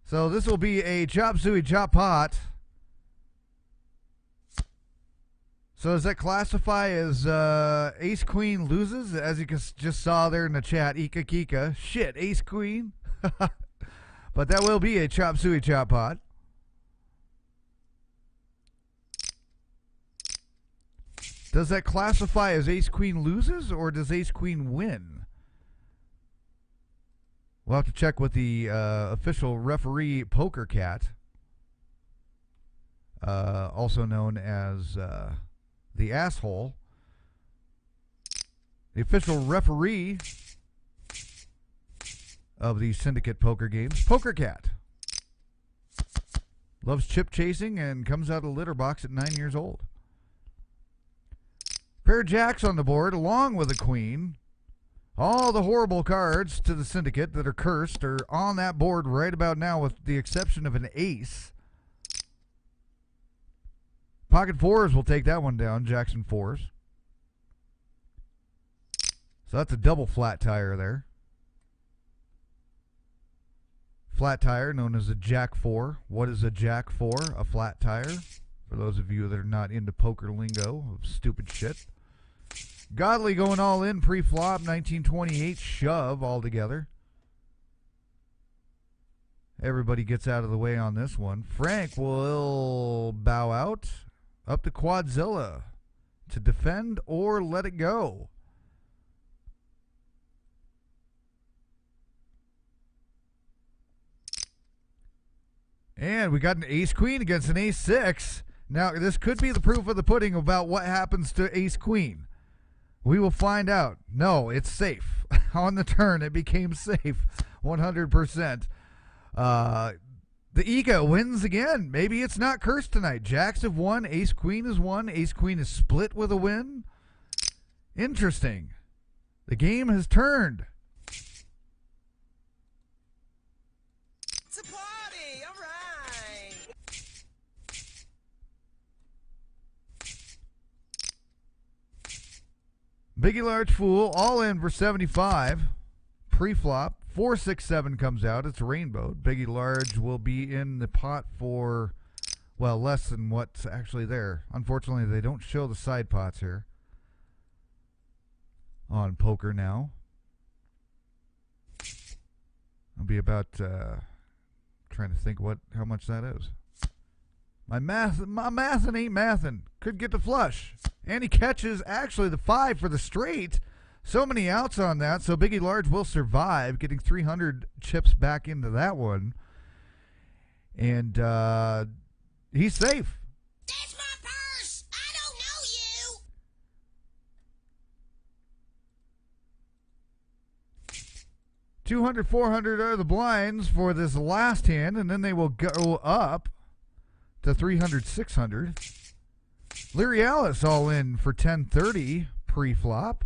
So this will be a chop suey chop pot. So does that classify as ace queen loses? As you just saw there in the chat, Ika Kika. Shit, ace queen. But that will be a chop suey chop pot. Does that classify as ace queen loses or does ace queen win? We'll have to check with the official referee Poker Cat, also known as the asshole, the official referee of the Syndicate poker games, Poker Cat. Loves chip chasing and comes out of the litter box at 9 years old. Pair of jacks on the board along with a queen. All the horrible cards to the Syndicate that are cursed are on that board right about now with the exception of an ace. Pocket fours will take that one down. Jackson fours. So that's a double flat tire there. Flat tire known as a jack 4. What is a jack 4? A flat tire. For those of you that are not into poker lingo of stupid shit. Godly going all in pre-flop. 1928 shove altogether. Everybody gets out of the way on this one. Frank will bow out. Up to Quadzilla to defend or let it go. And we got an ace queen against an ace 6. Now, this could be the proof of the pudding about what happens to ace queen. We will find out. No, it's safe. On the turn, it became safe 100%. The Ika wins again. Maybe it's not cursed tonight. Jacks have won. Ace Queen has won. Ace Queen is split with a win. Interesting. The game has turned. It's a party. All right. Biggie Large Fool all in for 75. Pre-flop. 4-6-7 comes out. It's a rainbow. Biggie Large will be in the pot for, well, less than what's actually there. Unfortunately, they don't show the side pots here on PokerNow. I'll be about trying to think how much that is. My mathin' ain't mathin'. Could get the flush. And he catches actually the 5 for the straight. So many outs on that, so Biggie Large will survive, getting 300 chips back into that one. And he's safe. That's my purse. I don't know you. 200, 400 are the blinds for this last hand, and then they will go up to 300, 600. Leary Alice all in for 1030 pre-flop.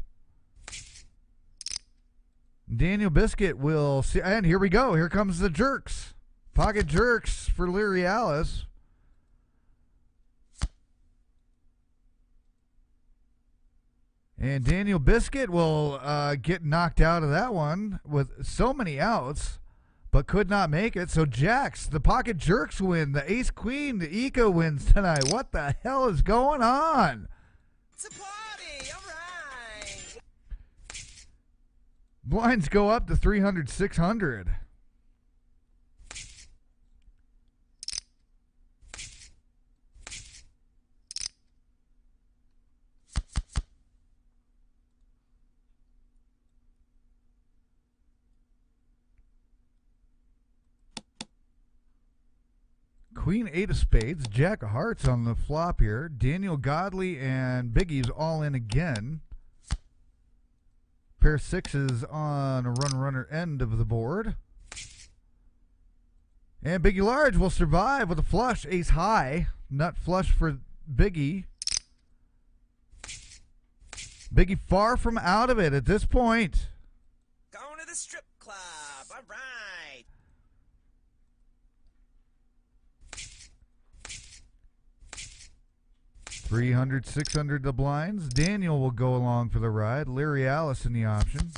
Daniel Biscuit will see, and here we go. Here comes the jerks. Pocket jerks for Leary Alice. And Daniel Biscuit will get knocked out of that one with so many outs, but could not make it. So Jacks, the pocket jerks win. The ace queen, the Ika wins tonight. What the hell is going on? It's a party, all right. Blinds go up to 300, 600. Queen 8 of spades, Jack of hearts on the flop here. Daniel Godley and Biggie's all in again. Pair sixes on a runner end of the board. And Biggie Large will survive with a flush, ace high. Nut flush for Biggie. Biggie far from out of it at this point. Going to the strip club, all right. 300, 600 the blinds. Daniel will go along for the ride. Larry Alice in the option.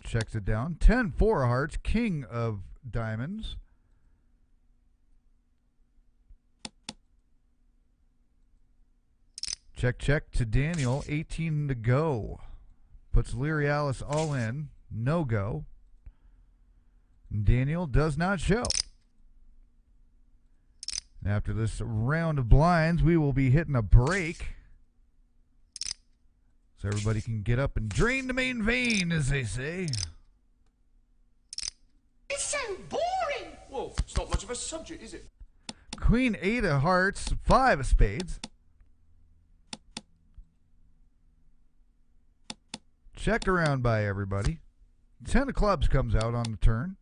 Checks it down. 10, 4 of hearts. King of diamonds. Check, check to Daniel. 18 to go. Puts Larry Alice all in. No go. Daniel does not show. After this round of blinds, we will be hitting a break. So everybody can get up and drain the main vein, as they say. It's so boring. Well, it's not much of a subject, is it? Queen 8 of hearts, 5 of spades. Checked around by everybody. 10 of clubs comes out on the turn.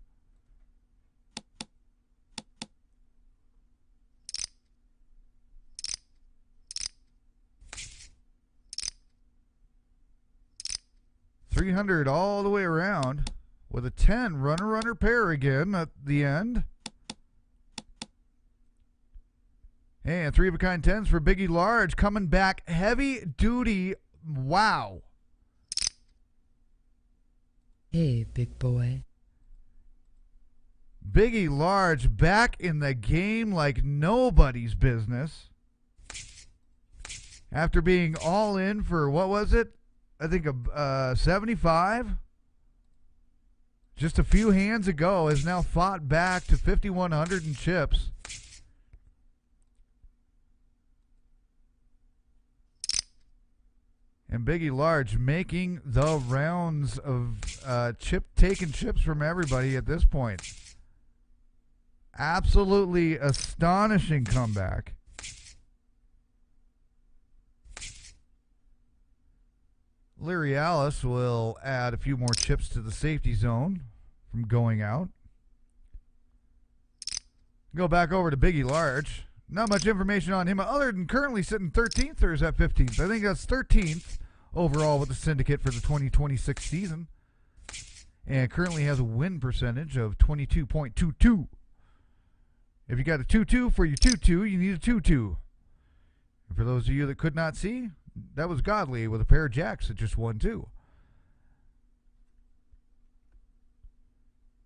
$300 all the way around with a 10 runner pair again at the end. And 3 of a kind 10s for Biggie Large coming back heavy duty. Wow. Hey, big boy. Biggie Large back in the game like nobody's business. After being all in for, what was it? I think 75 just a few hands ago has now fought back to 5,100 in chips. And Biggie Large making the rounds of taking chips from everybody at this point. Absolutely astonishing comeback. Larry Alice will add a few more chips to the safety zone from going out. Go back over to Biggie Large. Not much information on him other than currently sitting 13th, or is that 15th? I think that's 13th overall with the Syndicate for the 2026 season. And currently has a win percentage of 22.22. If you got a 2-2 for your 2-2, you need a 2-2. And for those of you that could not see, that was Godly with a pair of jacks that just won too.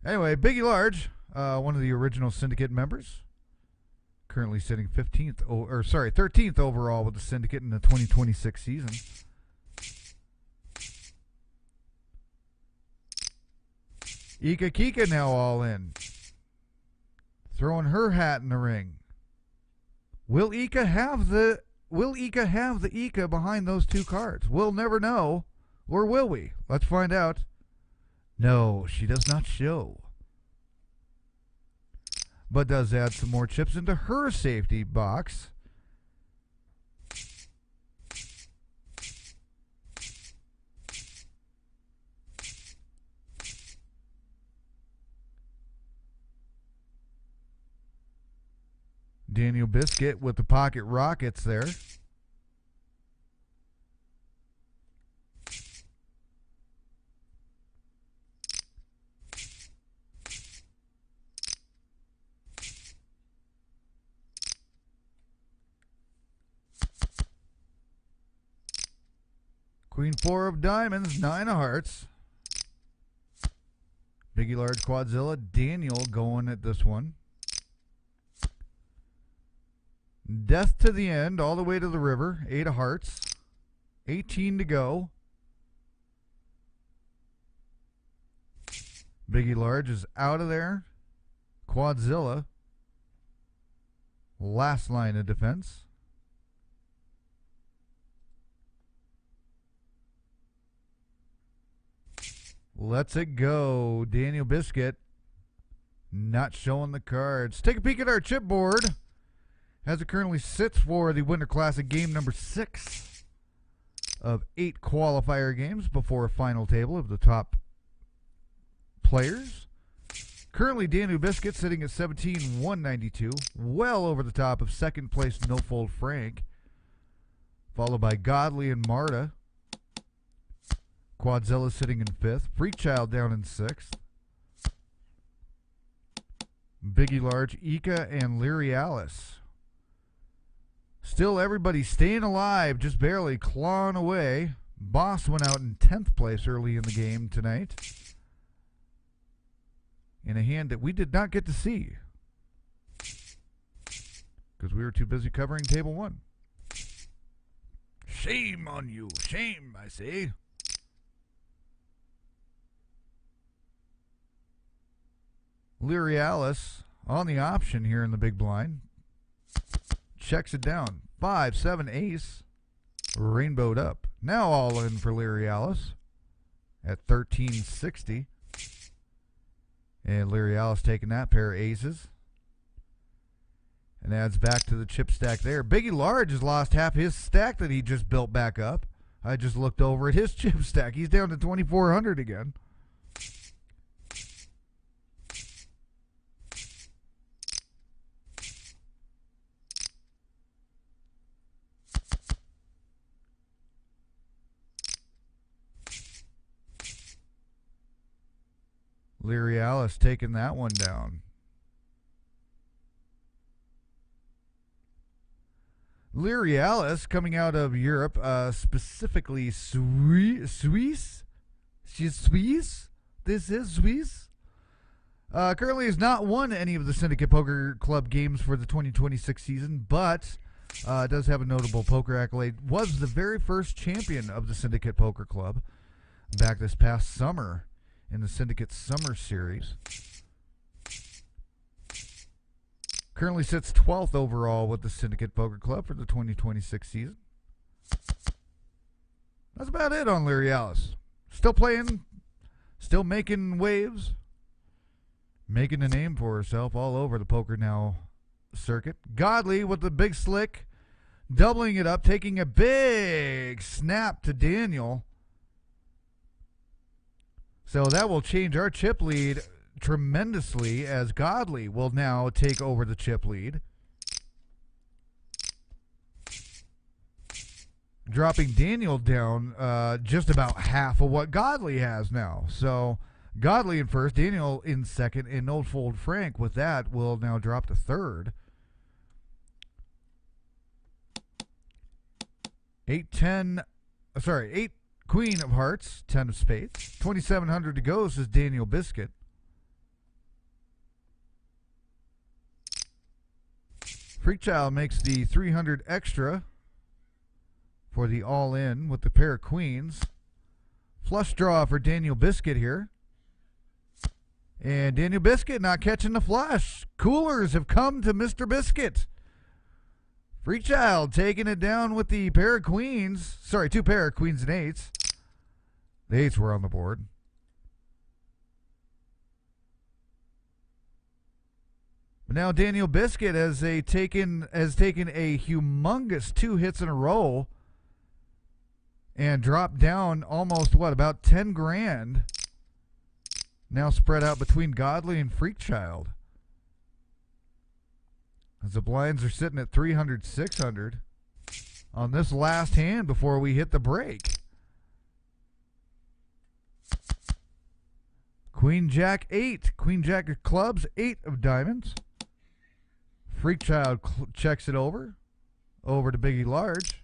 Anyway, Biggie Large, one of the original Syndicate members, currently sitting 13th overall with the Syndicate in the 2026 season. Ika Kika now all in, throwing her hat in the ring. Will Ika have the Ika behind those two cards? We'll never know. Or will we? Let's find out. No, she does not show. But does add some more chips into her safety box. Daniel Biscuit with the pocket rockets there. Queen 4 of diamonds, 9 of hearts. Biggie Large Quadzilla, Daniel going at this one. Death to the end, all the way to the river, 8 of hearts. 18 to go. Biggie Large is out of there. Quadzilla, last line of defense. Let's it go. Daniel Biscuit not showing the cards. Take a peek at our chipboard as it currently sits for the Winter Classic game number 6 of 8 qualifier games before a final table of the top players. Currently, Daniel Biscuit sitting at 17,192, well over the top of second place No Fold Frank, followed by Godly and Marta. Quadzilla sitting in 5th. Freak Child down in 6th. Biggie Large, Ika, and Leary Alice. Still everybody staying alive, just barely clawing away. Boss went out in 10th place early in the game tonight, in a hand that we did not get to see because we were too busy covering table 1. Shame on you. Shame, I say. Leary Alice on the option here in the big blind. Checks it down. 5, 7, ace. Rainbowed up. Now all in for Leary Alice at 1360. And Leary Alice taking that pair of aces. And adds back to the chip stack there. Biggie Large has lost half his stack that he just built back up. I just looked over at his chip stack. He's down to 2,400 again. Leary Alice taking that one down. Leary Alice coming out of Europe, specifically Swiss. She's Swiss. This is Swiss. Currently has not won any of the Syndicate Poker Club games for the 2026 season, but does have a notable poker accolade. Was the very first champion of the Syndicate Poker Club back this past summer in the Syndicate Summer Series. Currently sits 12th overall with the Syndicate Poker Club for the 2026 season. That's about it on Leary Alice. Still playing, still making waves, making a name for herself all over the PokerNow circuit. Godly with the big slick, doubling it up, taking a big snap to Daniel. So that will change our chip lead tremendously, as Godly will now take over the chip lead, dropping Daniel down just about half of what Godly has now. So Godly in first, Daniel in second, and No Fold Frank with that will now drop to third. 8 Queen of Hearts, 10 of Spades. 2,700 to go, says Daniel Biscuit. Freak Child makes the 300 extra for the all-in with the pair of queens. Flush draw for Daniel Biscuit here. And Daniel Biscuit not catching the flush. Coolers have come to Mr. Biscuit. Freak Child taking it down with the pair of queens. Sorry, 2 pair of queens and eights. The eights were on the board. But now Daniel Biscuit has taken a humongous 2 hits in a row and dropped down almost, about 10 grand. Now spread out between Godly and Freak Child, as the blinds are sitting at 300, 600 on this last hand before we hit the break. Queen Jack 8. Queen Jack of clubs, 8 of diamonds. Freak Child checks it over to Biggie Large.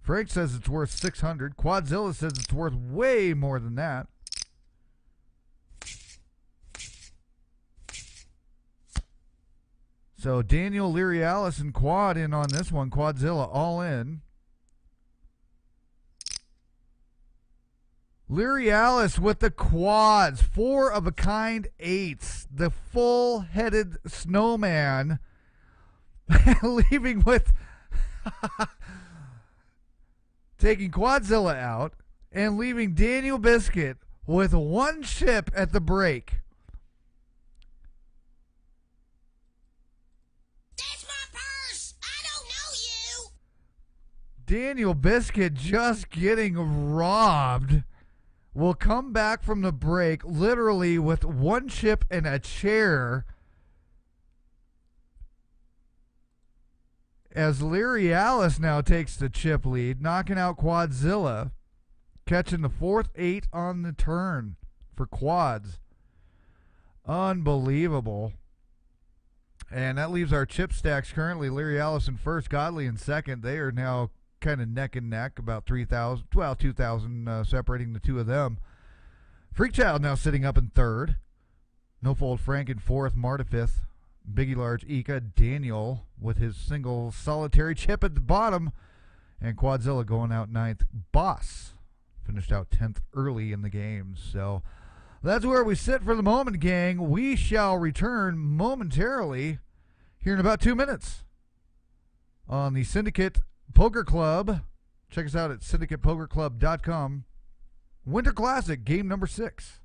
Frank says it's worth 600. Quadzilla says it's worth way more than that. So Daniel, Leary, Alice, and Quad in on this one. Quadzilla all in. Leary Alice with the quads. 4 of a kind 8s. The full-headed snowman. Leaving with... taking Quadzilla out and leaving Daniel Biscuit with 1 chip at the break. That's my purse. I don't know you. Daniel Biscuit just getting robbed. Will come back from the break literally with 1 chip and a chair. As Leary Alice now takes the chip lead, knocking out Quadzilla, catching the 4th 8 on the turn for Quads. Unbelievable. And that leaves our chip stacks currently. Leary Alice in first, Godley in second. They are now kind of neck and neck, about 3,000, well, 2,000 separating the two of them. Freakchild now sitting up in third. No Fold Frank in fourth, Marta fifth. Biggie Large Ika, Daniel with his single solitary chip at the bottom, and Quadzilla going out ninth. Boss finished out 10th early in the game. So that's where we sit for the moment, gang. We shall return momentarily here in about 2 minutes on the Syndicate Poker Club. Check us out at syndicatepokerclub.com. Winter Classic, game number 6.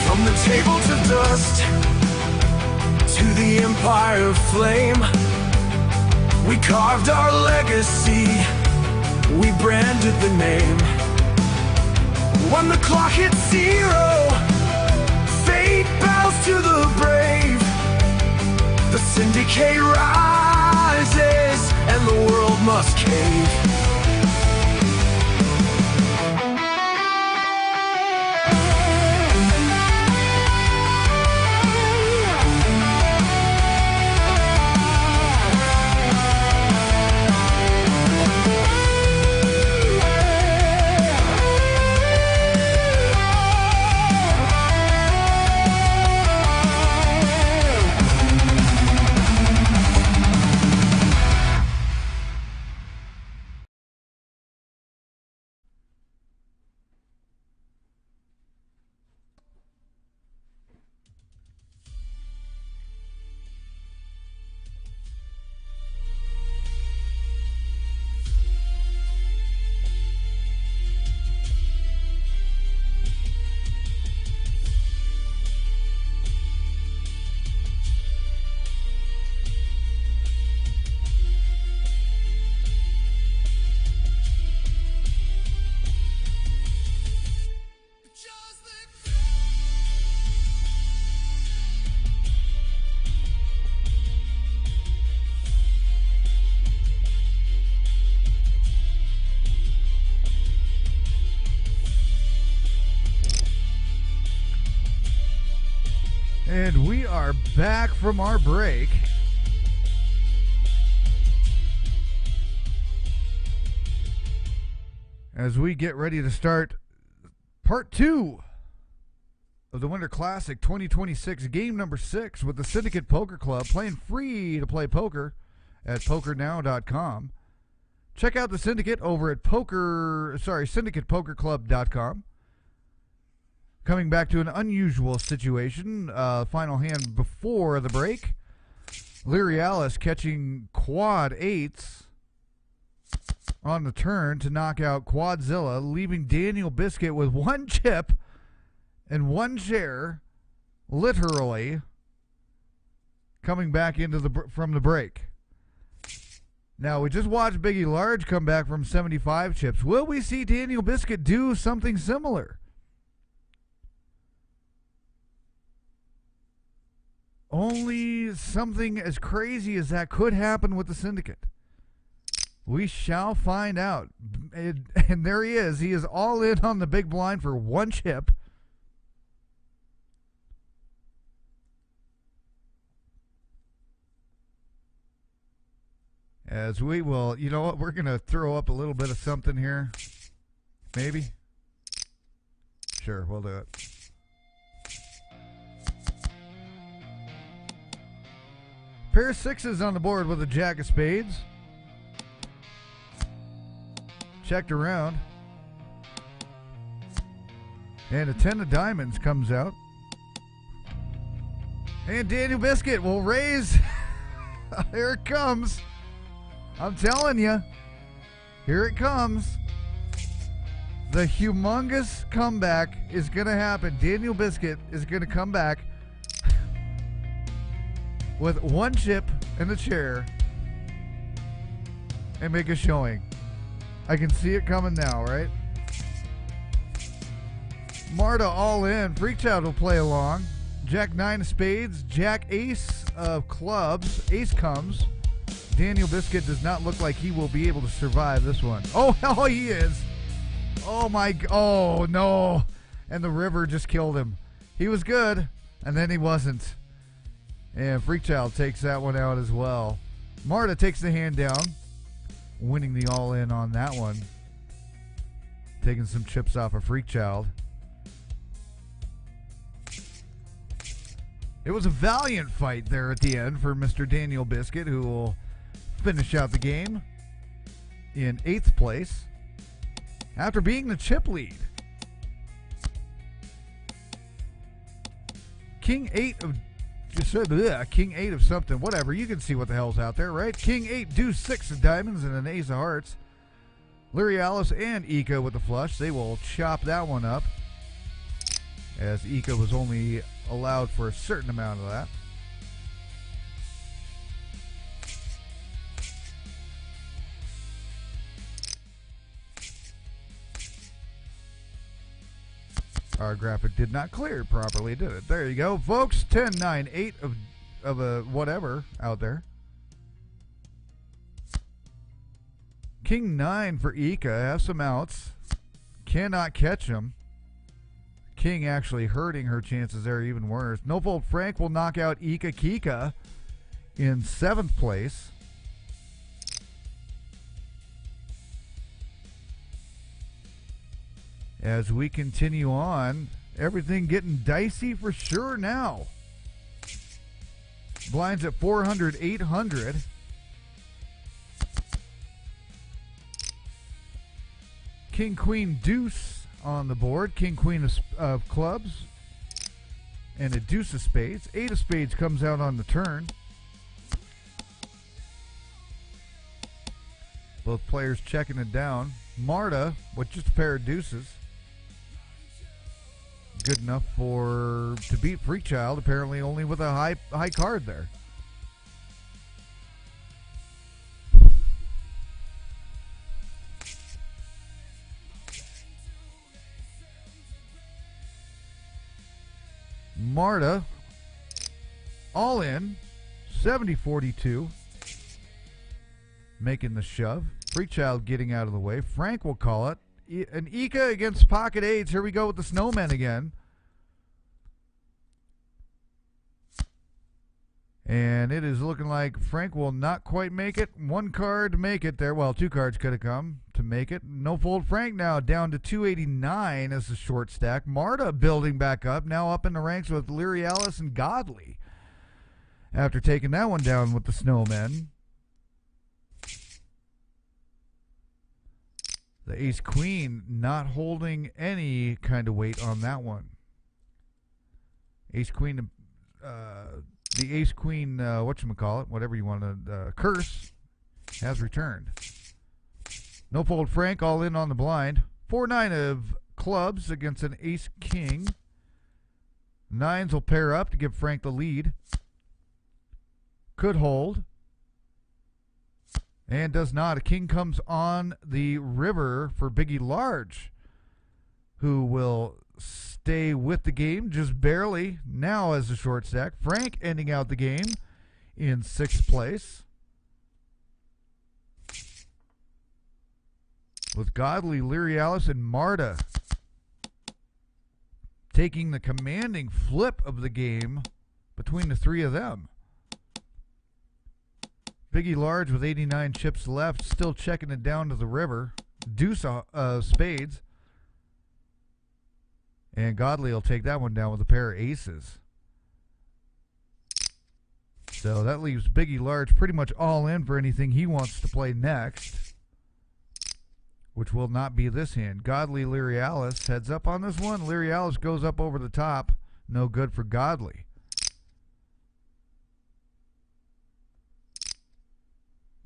From the table to dust, to the empire of flame, we carved our legacy, we branded the name. When the clock hits 0, fate bows to the brave. The Syndicate rises, and the world must cave. And we are back from our break. As we get ready to start part 2 of the Winter Classic 2026, game number 6 with the Syndicate Poker Club, playing free to play poker at PokerNow.com. Check out the Syndicate over at SyndicatePokerClub.com. Coming back to an unusual situation, final hand before the break. Leary Alice catching quad 8s on the turn to knock out Quadzilla, leaving Daniel Biscuit with 1 chip and 1 share, literally, coming back into from the break. Now, we just watched Biggie Large come back from 75 chips. Will we see Daniel Biscuit do something similar? Only something as crazy as that could happen with the Syndicate. We shall find out. And there he is. He is all in on the big blind for 1 chip. As we will, you know what, we're going to throw up a little bit of something here. Maybe? Sure, we'll do it. Pair of sixes on the board with a jack of spades. Checked around. And a 10 of diamonds comes out. And Daniel Biscuit will raise. Here it comes. I'm telling you. Here it comes. The humongous comeback is going to happen. Daniel Biscuit is going to come back with one chip in the chair and make a showing. I can see it coming now, right? Marta all in. Freakchild will play along. Jack 9 of spades. Jack ace of clubs. Ace comes. Daniel Biscuit does not look like he will be able to survive this one. Oh, hell he is. Oh, my. Oh, no. And the river just killed him. He was good, and then he wasn't. And Freakchild takes that one out as well. Marta takes the hand down, winning the all-in on that one. Taking some chips off of Freakchild. It was a valiant fight there at the end for Mr. Daniel Biscuit, who will finish out the game in 8th place after being the chip lead. King 8 of King 8 of something, whatever. You can see what the hell's out there, right? King 8, deuce 6 of diamonds, and an ace of hearts. Larry Alice and Ika with the flush. They will chop that one up, as Ika was only allowed for a certain amount of that. Our graphic did not clear properly, did it? There you go, folks. 10, 9, 8 of a whatever out there. King 9 for Ika. Have some outs. Cannot catch him. King actually hurting her chances there even worse. No Fold Frank will knock out Ika Kika in 7th place. As we continue on, everything getting dicey for sure now. Blinds at 400, 800. King, Queen, Deuce on the board. King, Queen of clubs. And a deuce of spades. 8 of spades comes out on the turn. Both players checking it down. Marta with just a pair of deuces. Good enough to beat Freakchild, apparently only with a high card there. Marta all in 70-42, making the shove. Freakchild getting out of the way. Frank will call it. An Ika against pocket eights. Here we go with the snowmen again. And it is looking like Frank will not quite make it. One card to make it there. Well, 2 cards could have come to make it. No Fold Frank now down to 289 as the short stack. Marta building back up. Now up in the ranks with Leary Alice and Godly. After taking that one down with the snowmen. The Ace-Queen not holding any kind of weight on that one. Ace-Queen, the Ace-Queen, whatchamacallit, whatever you want to, curse, has returned. No Fold Frank all in on the blind. 4-9 of clubs against an Ace-King. 9s will pair up to give Frank the lead. Could hold. And does not. A king comes on the river for Biggie Large, who will stay with the game just barely now as a short stack. Frank ending out the game in 6th place. With Godly, Leary Alice, and Marta taking the commanding flip of the game between the 3 of them. Biggie Large with 89 chips left, still checking it down to the river. Deuce spades. And Godley will take that one down with a pair of aces. So that leaves Biggie Large pretty much all in for anything he wants to play next, which will not be this hand. Godley Lirialis heads up on this one. Lirialis goes up over the top. No good for Godley.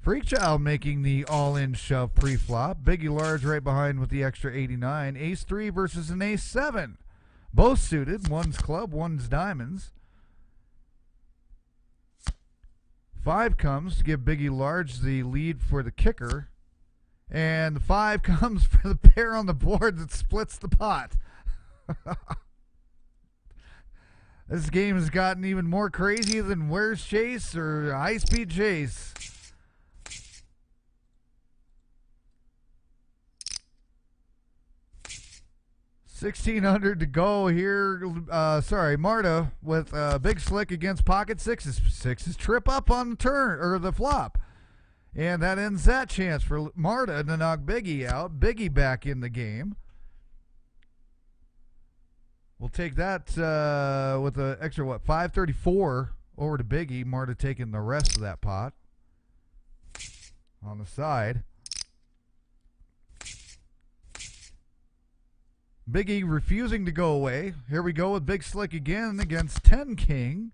Freakchild making the all-in shove pre-flop. Biggie Large right behind with the extra 89. Ace 3 versus an ace 7. Both suited. One's club, one's diamonds. 5 comes to give Biggie Large the lead for the kicker. And the 5 comes for the pair on the board that splits the pot. This game has gotten even more crazy than Where's Chase or High Speed Chase. $1,600 to go here. Sorry, Marta with Big Slick against Pocket Sixes. Sixes trip up on the turn or the flop. And that ends that chance for Marta to knock Biggie out. Biggie back in the game. We'll take that with an extra, what, 534 over to Biggie. Marta taking the rest of that pot on the side. Biggie refusing to go away. Here we go with Big Slick again against 10 King.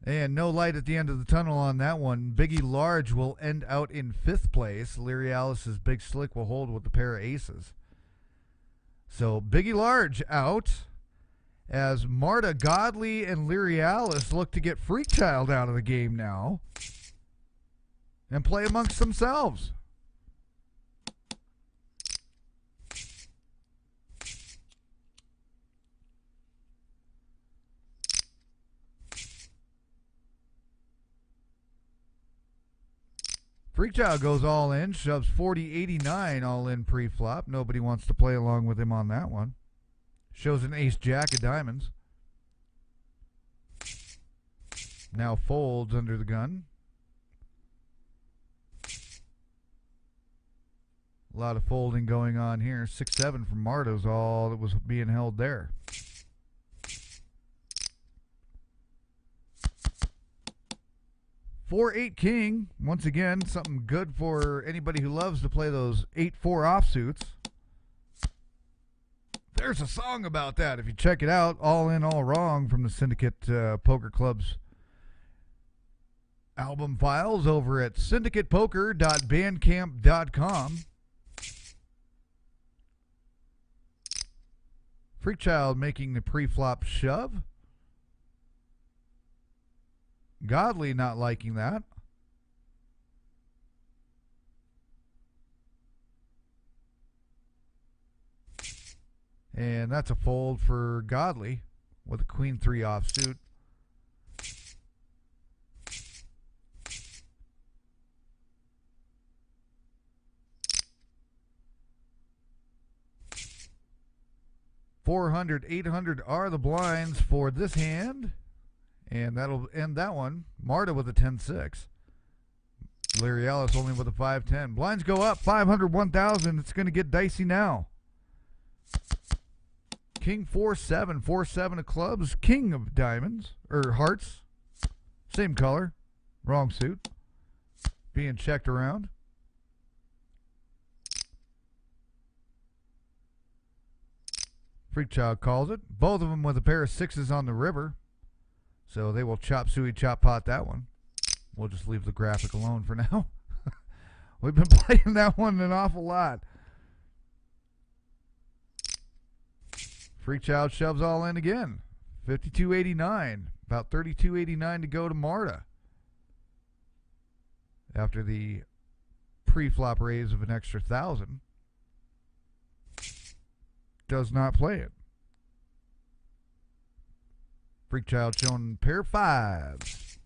And no light at the end of the tunnel on that one. Biggie Large will end out in 5th place. Lirialis' Big Slick will hold with the pair of aces. So Biggie Large out as Marta, Godley, and Lirialis look to get Freakchild out of the game now and play amongst themselves. Freakchild goes all in, shoves 40-89 all in pre-flop. Nobody wants to play along with him on that one. Shows an ace-jack of diamonds. Now folds under the gun. A lot of folding going on here. 6-7 from Marta's all that was being held there. 4-8 King, once again, something good for anybody who loves to play those 8-4 offsuits. There's a song about that. If you check it out, All In, All Wrong from the Syndicate Poker Club's album files over at syndicatepoker.bandcamp.com. Freakchild making the pre-flop shove. Godley not liking that. And that's a fold for Godley with a Queen 3 offsuit. $400, $800 are the blinds for this hand. And that'll end that one. Marta with a 10-6. Lirialis only with a 5-10. Blinds go up. 500, 1,000. It's going to get dicey now. King 4-7. 4-7 of clubs. King of diamonds. Or hearts. Same color. Wrong suit. Being checked around. Freakchild calls it. Both of them with a pair of sixes on the river. So they will chop suey chop pot that one. We'll just leave the graphic alone for now. We've been playing that one an awful lot. Freakchild shoves all in again. 52.89. About 32.89 to go to Marta. After the pre-flop raise of an extra 1,000. Does not play it. Freakchild showing pair fives.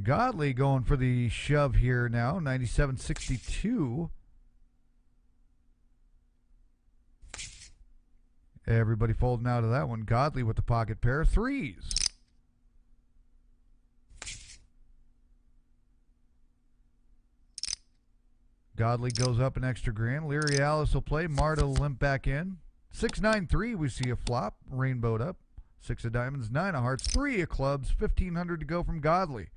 Godley going for the shove here now. 97.62. Everybody folding out of that one. Godly with the pocket pair. Threes. Godly goes up an extra grand. Leary Alice will play. Marta will limp back in. 6-9-3, we see a flop. Rainbowed up. 6 of diamonds, 9 of hearts, 3 of clubs. 1,500 to go from Godly.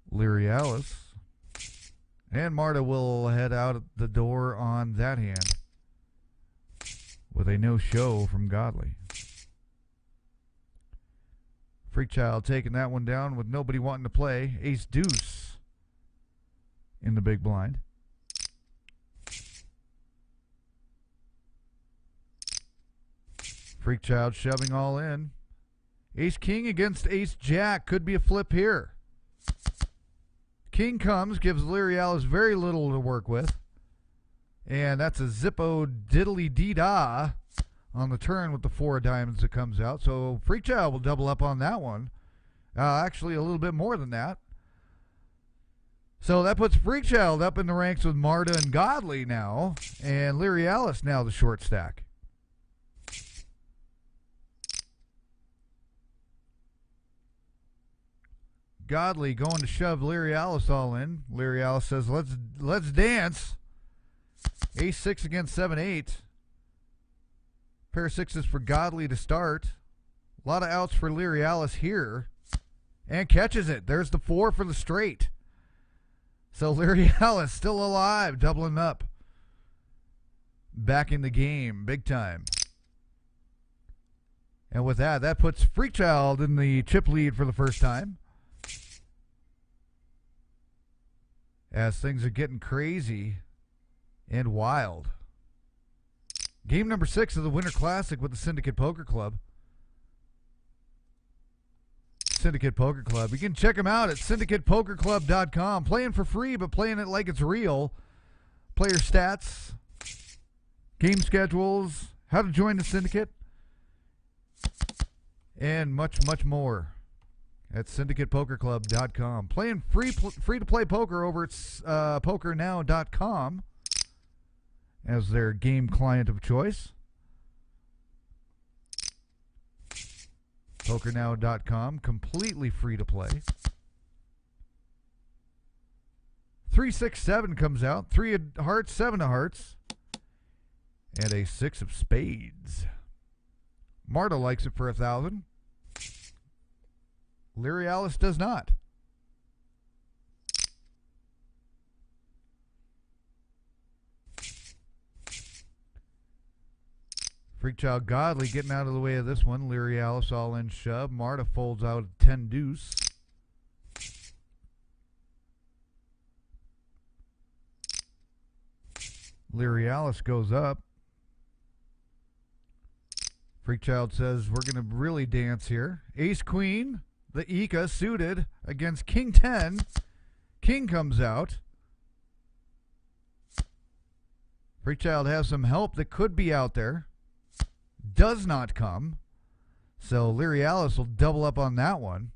Leary Alice. And Marta will head out the door on that hand with a no-show from Godly. Freakchild taking that one down with nobody wanting to play. Ace deuce in the big blind. Freakchild shoving all in. Ace king against ace jack. Could be a flip here. King comes, gives Leary Alice very little to work with. And that's a Zippo diddly dee da on the turn with the 4 of diamonds that comes out. So Freakchild will double up on that one. Actually, a little bit more than that. So that puts Freakchild up in the ranks with Marta and Godly now. And Leary Alice now the short stack. Godly going to shove Leary Alice all in. Leary Alice says, let's dance. Ace 6 against 7-8. Pair of sixes for Godly to start. A lot of outs for Leary Alice here. And catches it. There's the 4 for the straight. So Leary Alice still alive, doubling up. Back in the game, big time. And with that, that puts Freakchild in the chip lead for the first time. As things are getting crazy and wild. Game number 6 of the Winter Classic with the Syndicate Poker Club. Syndicate Poker Club. You can check them out at syndicatepokerclub.com. Playing for free, but playing it like it's real. Player stats, game schedules, how to join the syndicate, and much, much more at syndicatepokerclub.com. Playing free-to-play poker over at PokerNow.com as their game client of choice. PokerNow.com, completely free to play. 3, 6, 7 comes out. 3 of hearts, 7 of hearts, and a 6 of spades. Marta likes it for 1,000. Leary Alice does not. Freakchild Godly getting out of the way of this one. Leary Alice all in shove. Marta folds out a 10 deuce. Leary Alice goes up. Freakchild says we're going to really dance here. Ace Queen, the Ika suited against King 10. King comes out. Freakchild has some help that could be out there. Does not come. So Leary Alice will double up on that one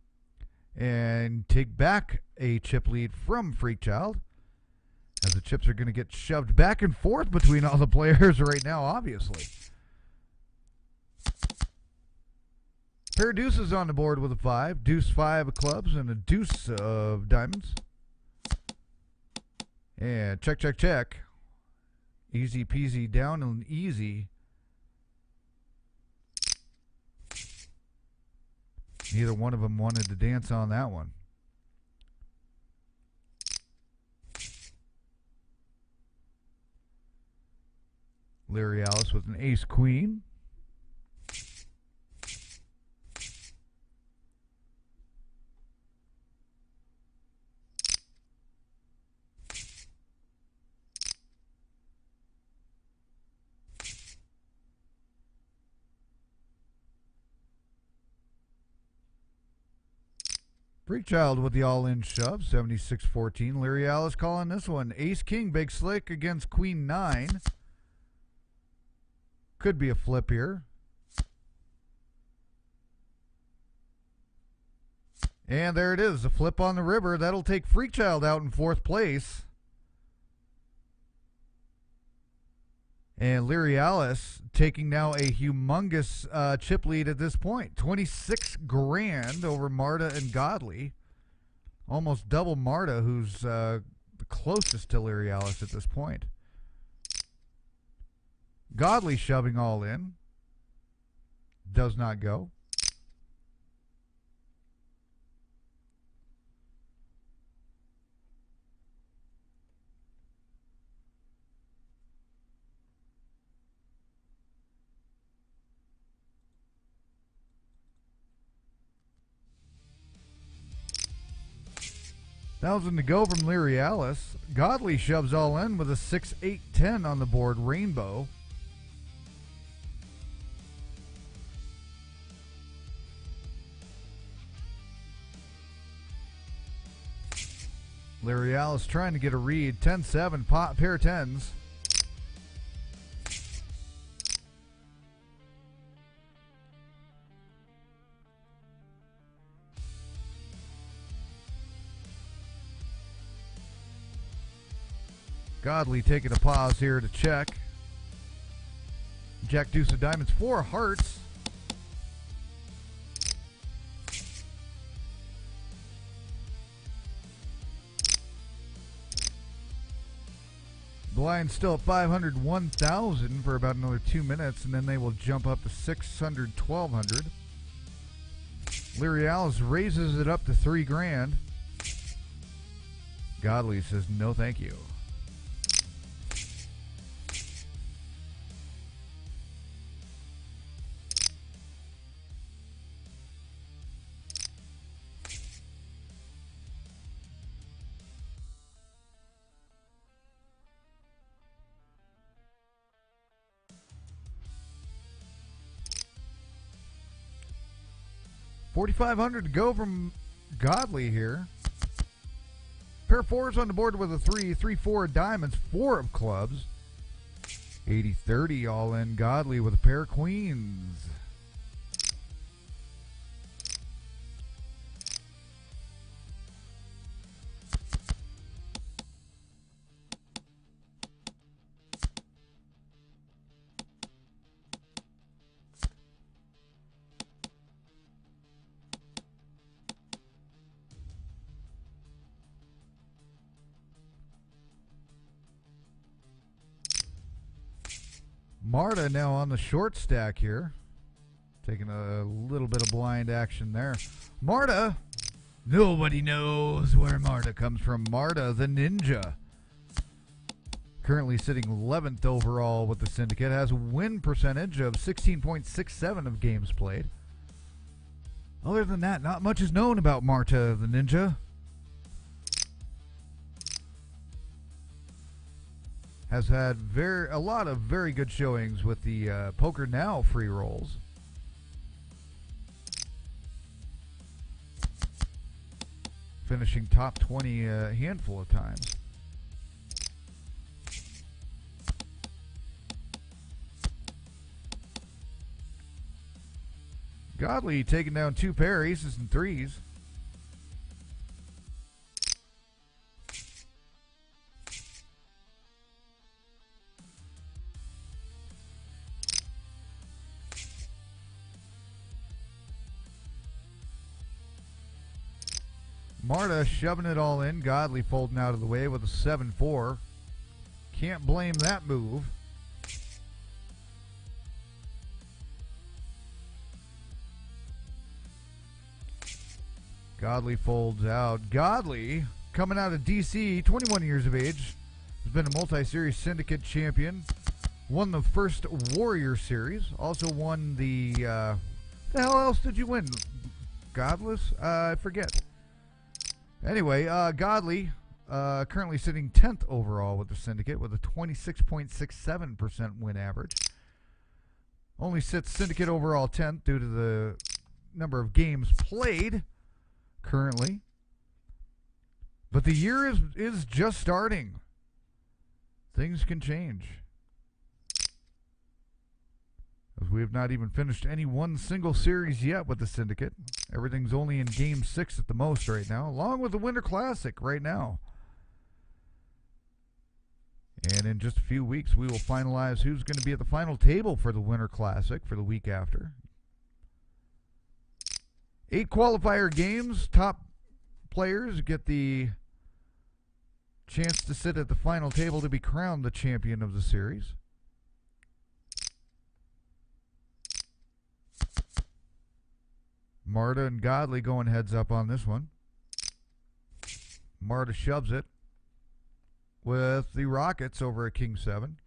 and take back a chip lead from Freakchild, as the chips are going to get shoved back and forth between all the players right now, obviously. Pair of deuces on the board with a 5. Deuce 5 of clubs and a deuce of diamonds. And check, check, check. Easy peasy down and easy. Neither one of them wanted to dance on that one. Leary Alice with an ace queen. Freakchild with the all-in shove, 76-14. Leary Alice calling this one. Ace-King, big slick against Queen 9. Could be a flip here. And there it is, a flip on the river. That'll take Freakchild out in 4th place. And Lirialis taking now a humongous chip lead at this point. 26 grand over Marta and Godley. Almost double Marta, who's the closest to Lirialis at this point. Godley shoving all in. Does not go. $1,000 to go from Lirialis. Godley shoves all in with a 6-8-10 on the board. Rainbow. Lirialis trying to get a read. 10-7, pair 10s. Godley taking a pause here to check. Jack deuce of diamonds, 4 hearts. Blind still at 501,000 for about another 2 minutes, and then they will jump up to 600, 1,200. Lirialis raises it up to 3 grand. Godley says no thank you. $4,500 to go from Godley here. Pair of 4s on the board with a 3, 3-4 of diamonds, 4 of clubs. 80-30 all in. Godley with a pair of queens. Marta now on the short stack here. Taking a little bit of blind action there. Marta, nobody knows where Marta comes from. Marta the Ninja. Currently sitting 11th overall with the Syndicate. Has a win percentage of 16.67 of games played. Other than that, not much is known about Marta the Ninja. Has had a lot of very good showings with the PokerNow free rolls. Finishing top 20 a handful of times. Godley taking down 2 pair, aces and 3s. Marta shoving it all in. Godley folding out of the way with a 7-4. Can't blame that move. Godley folds out. Godley, coming out of DC, 21 years of age, has been a multi-series Syndicate champion. Won the first Warrior Series. Also won the... the hell else did you win? Godless? I forget. Anyway, Godley currently sitting 10th overall with the Syndicate with a 26.67% win average. Only sits Syndicate overall 10th due to the number of games played currently. But the year is just starting. Things can change. As we have not even finished any one single series yet with the Syndicate. Everything's only in Game 6 at the most right now, along with the Winter Classic right now. And in just a few weeks, we will finalize who's going to be at the final table for the Winter Classic for the week after. 8 qualifier games. Top players get the chance to sit at the final table to be crowned the champion of the series. Marta and Godley going heads up on this one. Marta shoves it with the Rockets over at King 7.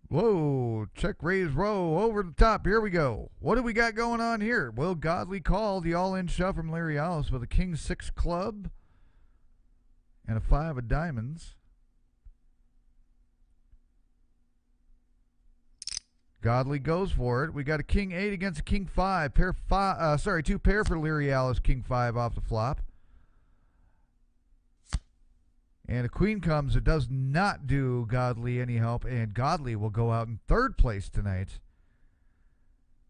Whoa, check, raise, row, over the top. Here we go. What do we got going on here? Will Godley call the all-in shove from Larry Alice with a King 6 club and a 5 of diamonds. Godley goes for it. We got a King 8 against a King 5. Two pair for Larry Alice, King 5 off the flop. And a Queen comes. It does not do Godley any help, and Godley will go out in 3rd place tonight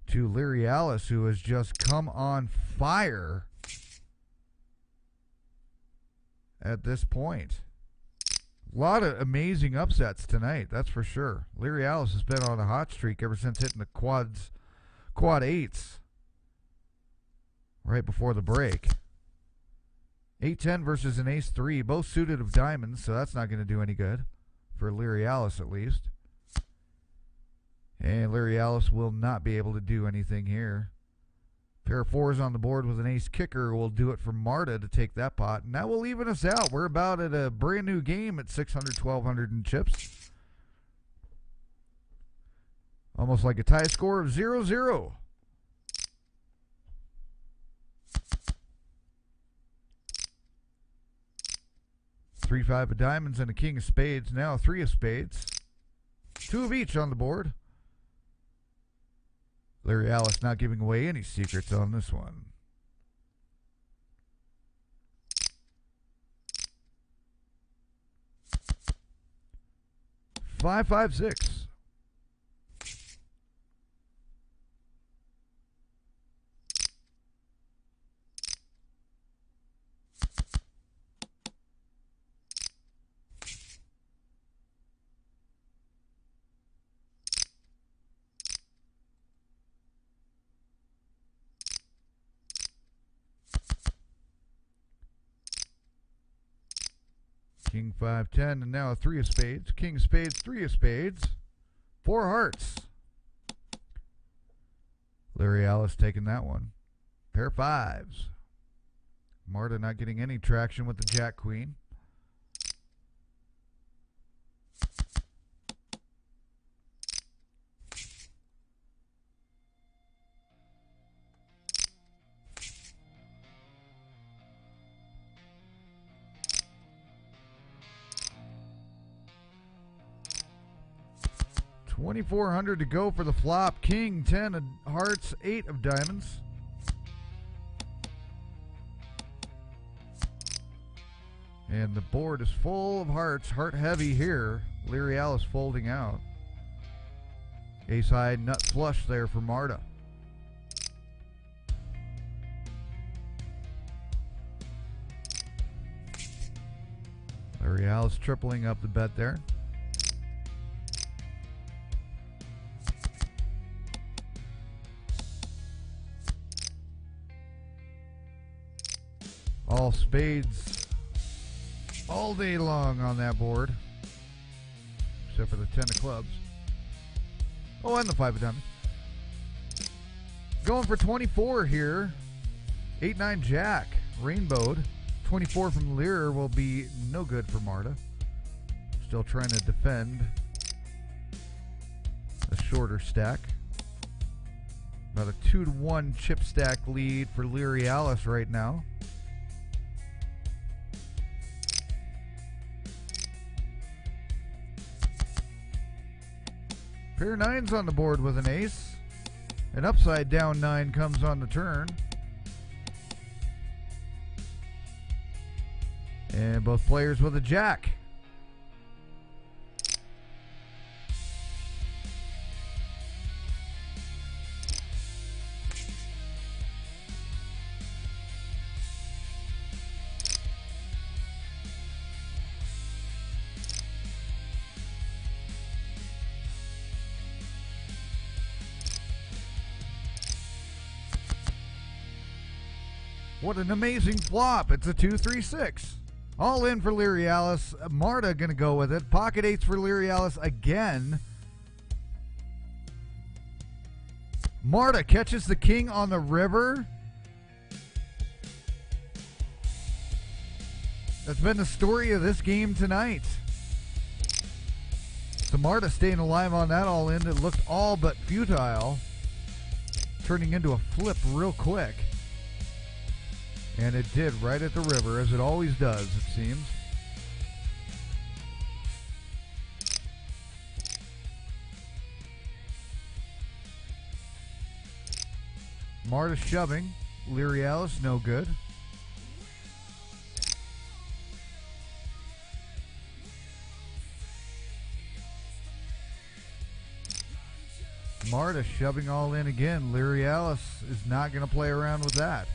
to Larry Alice, who has just come on fire at this point. A lot of amazing upsets tonight, that's for sure. Larry Alice has been on a hot streak ever since hitting the quad 8s right before the break. 8-10 versus an ace-3, both suited of diamonds, so that's not going to do any good for Larry Alice at least. And Larry Alice will not be able to do anything here. Pair of 4s on the board with an ace kicker will do it for Marta to take that pot, and that will even us out. We're about at a brand new game at 600, 1,200 in chips. Almost like a tie score of 0-0. Three, 5 of diamonds and a King of spades. Now 3 of spades. 2 of each on the board. Larry Alice not giving away any secrets on this one. Five, 5, 6. King 5, 10, and now a 3 of spades. King of spades, 3 of spades. 4 hearts. Larry Alice taking that one. Pair of 5s. Marta not getting any traction with the Jack Queen. $2,400 to go for the flop. King 10 of hearts, 8 of diamonds. And the board is full of hearts, heart heavy here. Larry Alice folding out. Ace high, nut flush there for Marta. Larry Alice tripling up the bet there. All spades all day long on that board, except for the 10 of clubs. Oh, and the 5 of diamonds. Going for 24 here. 8-9 Jack, rainbowed. 24 from Lear will be no good for Marta. Still trying to defend a shorter stack. About a 2-1 chip stack lead for Larry Alice right now. Pair of 9s on the board with an ace. An upside down 9 comes on the turn. And both players with a jack. What an amazing flop. It's a 2-3-6. All in for Lyrialis. Marta going to go with it. Pocket eights for Lyrialis again. Marta catches the king on the river. That's been the story of this game tonight. So Marta staying alive on that all in. It looked all but futile, turning into a flip real quick. And it did right at the river, as it always does, it seems. Marta shoving. Lyrialis, no good. Marta shoving all in again. Lyrialis is not going to play around with that.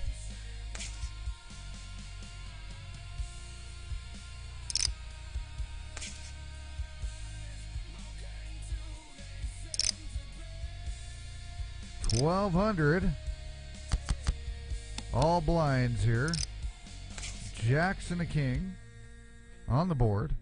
$1,200. All blinds here. Jacks and a king on the board.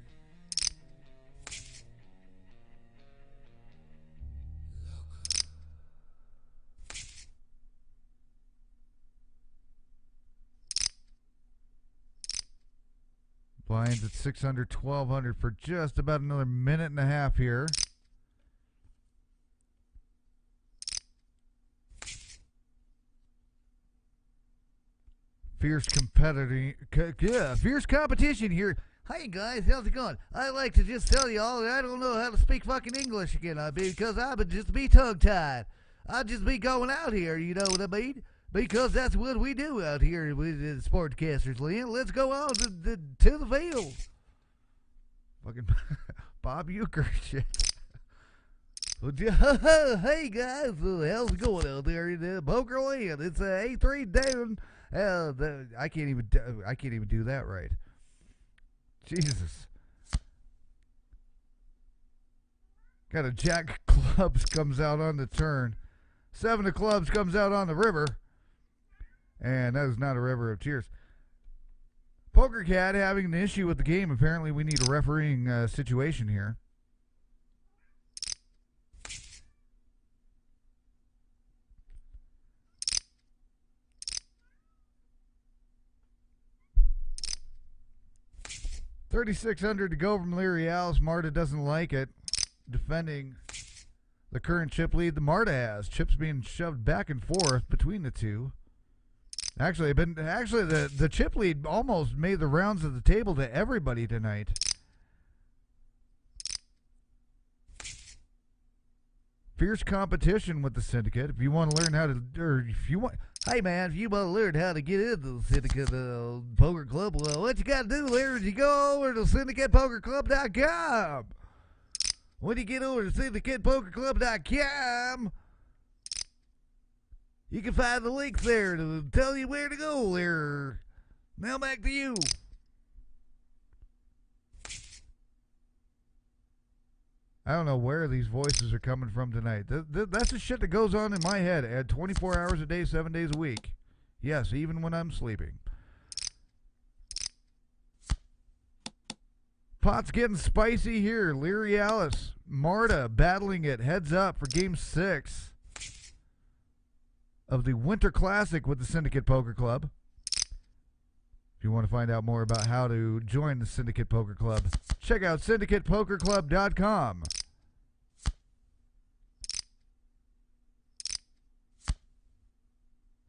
Blinds at 600, 1,200 for just about another minute and a half here. Fierce competition here. Hey guys, how's it going? I'd like to just tell you all that I don't know how to speak fucking English again, because I would just be tongue-tied. I'd just be going out here, you know what I mean? Because that's what we do out here with the sportcasters, Lynn. Let's go on to the field. Fucking Bob Euchre shit. Hey guys, how's it going out there in Poker Land? It's A3 down. I can't even do that right. Jesus. Got a jack of clubs comes out on the turn. 7 of clubs comes out on the river. And that is not a river of tears. Poker Cat having an issue with the game. Apparently we need a refereeing situation here. $3,600 to go from Lyrialis. Marta doesn't like it. Defending the current chip lead the Marta has. Chips being shoved back and forth between the two. Actually, the chip lead almost made the rounds of the table to everybody tonight. Fierce competition with the Syndicate. If you want to learn how to, or if you want, hey man, if you want to learn how to get into the Syndicate Poker Club, well, what you got to do there is you go over to SyndicatePokerClub.com. When you get over to SyndicatePokerClub.com, you can find the link there to tell you where to go there. Now back to you. I don't know where these voices are coming from tonight. That's the shit that goes on in my head at 24 hours a day, 7 days a week. Yes, even when I'm sleeping. Pot's getting spicy here. Lyrialis, Marta battling it heads up for Game 6 of the Winter Classic with the Syndicate Poker Club. If you want to find out more about how to join the Syndicate Poker Club, check out SyndicatePokerClub.com.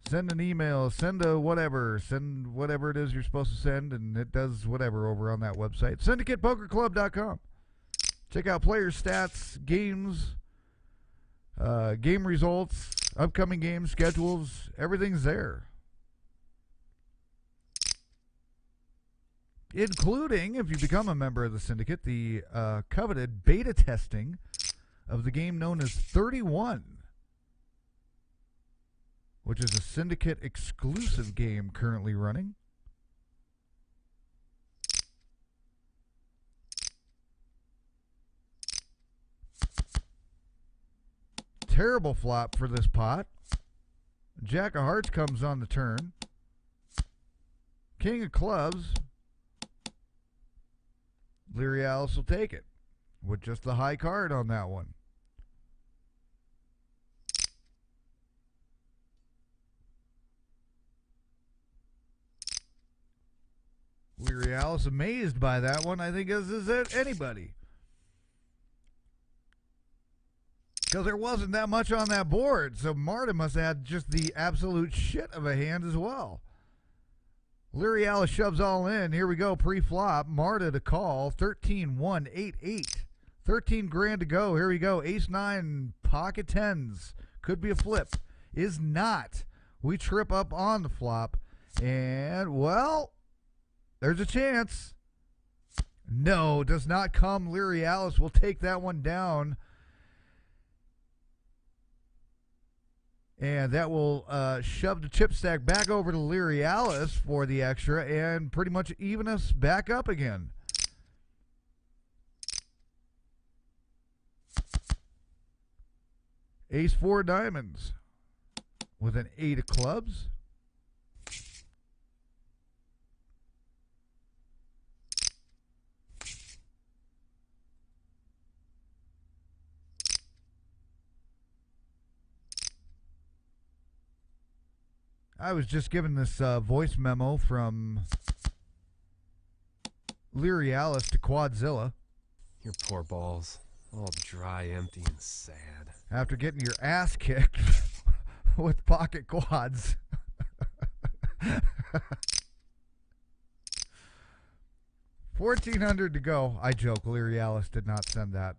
Send an email, send whatever it is you're supposed to send, and it does whatever over on that website. SyndicatePokerClub.com. Check out player stats, games, game results, upcoming game schedules. Everything's there. Including, if you become a member of the Syndicate, the coveted beta testing of the game known as 31, which is a Syndicate exclusive game currently running. Terrible flop for this pot. Jack of Hearts comes on the turn. King of clubs. Leary Alice will take it with just the high card on that one. Leary Alice amazed by that one, I think, as is anybody. Because there wasn't that much on that board, so Marta must have had just the absolute shit of a hand as well. Leary Alice shoves all in. Here we go, pre-flop. Marta to call. 13-1-8-8. 13 grand to go. Here we go. Ace-9, pocket tens. Could be a flip. Is not. We trip up on the flop. And, well, there's a chance. No, does not come. Leary Alice will take that one down. And that will shove the chip stack back over to Leary Alice for the extra and pretty much even us back up again. Ace-4 diamonds with an 8 of clubs. I was just given this voice memo from Leary Alice to Quadzilla. Your poor balls. All dry, empty, and sad. After getting your ass kicked with pocket quads. $1,400 to go. I joke. Leary Alice did not send that.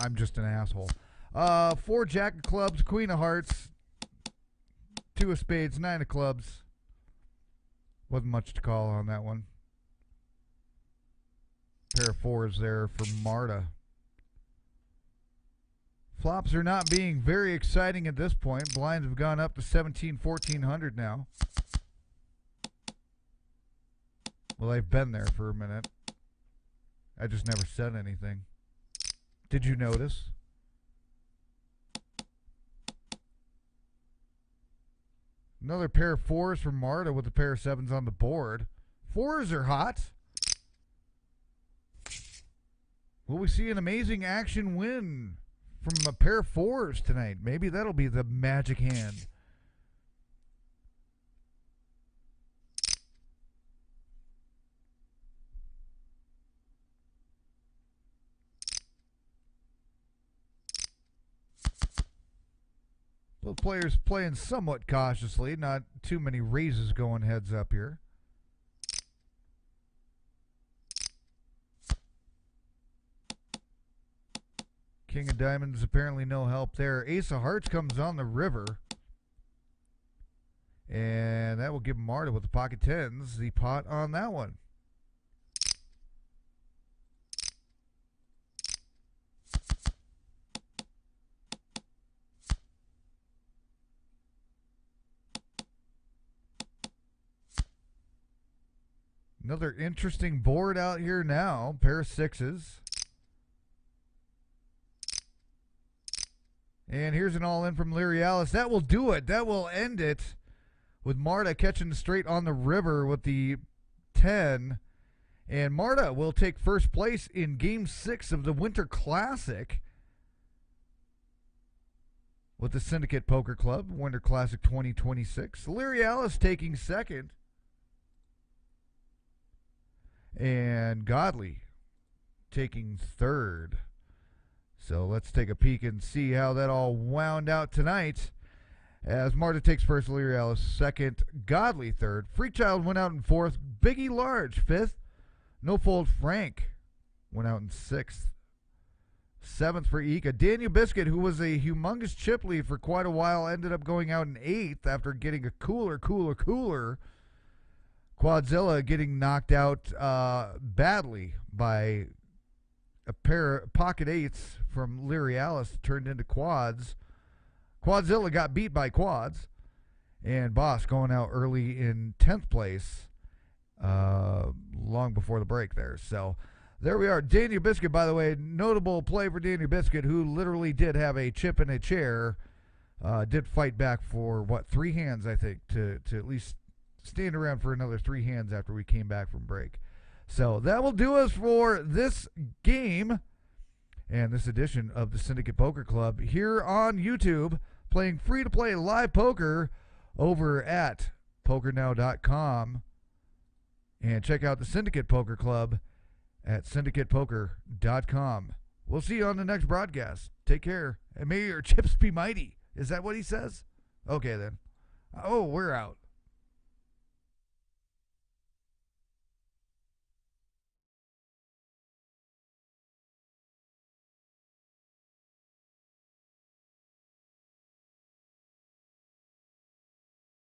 I'm just an asshole. 4 jack of clubs, queen of hearts, 2 of spades, 9 of clubs. Wasn't much to call on that one. Pair of 4s there for Marta. Flops are not being very exciting at this point. Blinds have gone up to 1,400 now. Well, they've been there for a minute. I just never said anything. Did you notice? Another pair of 4s from Marta with a pair of 7s on the board. 4s are hot. Will we see an amazing action win from a pair of 4s tonight? Maybe that'll be the magic hand. Both players playing somewhat cautiously, not too many raises going heads up here. King of diamonds, apparently no help there. Ace of hearts comes on the river. And that will give Marta with the pocket tens the pot on that one. Another interesting board out here now. Pair of 6s. And here's an all-in from Leary Alice. That will do it. That will end it with Marta catching straight on the river with the 10. And Marta will take first place in Game 6 of the Winter Classic with the Syndicate Poker Club, Winter Classic 2026. Leary Alice taking second. And Godly taking third. So let's take a peek and see how that all wound out tonight. As Marta takes first, Leary Alice second, Godly third. Freechild went out in fourth. Biggie Large fifth. No Fold Frank went out in sixth. Seventh for Ika. Daniel Biscuit, who was a humongous chip lead for quite a while, ended up going out in eighth after getting a cooler. Quadzilla getting knocked out badly by a pair of pocket 8s from Leary Alice, turned into quads. Quadzilla got beat by quads. And Boss going out early in 10th place long before the break there. So there we are. Daniel Biscuit, by the way, notable play for Daniel Biscuit, who literally did have a chip in a chair. Did fight back for, 3 hands, I think, to at least staying around for another 3 hands after we came back from break. So that will do us for this game and this edition of the Syndicate Poker Club here on YouTube, playing free-to-play live poker over at PokerNow.com. And check out the Syndicate Poker Club at SyndicatePoker.com. We'll see you on the next broadcast. Take care. And may your chips be mighty. Is that what he says? Okay, then. Oh, we're out.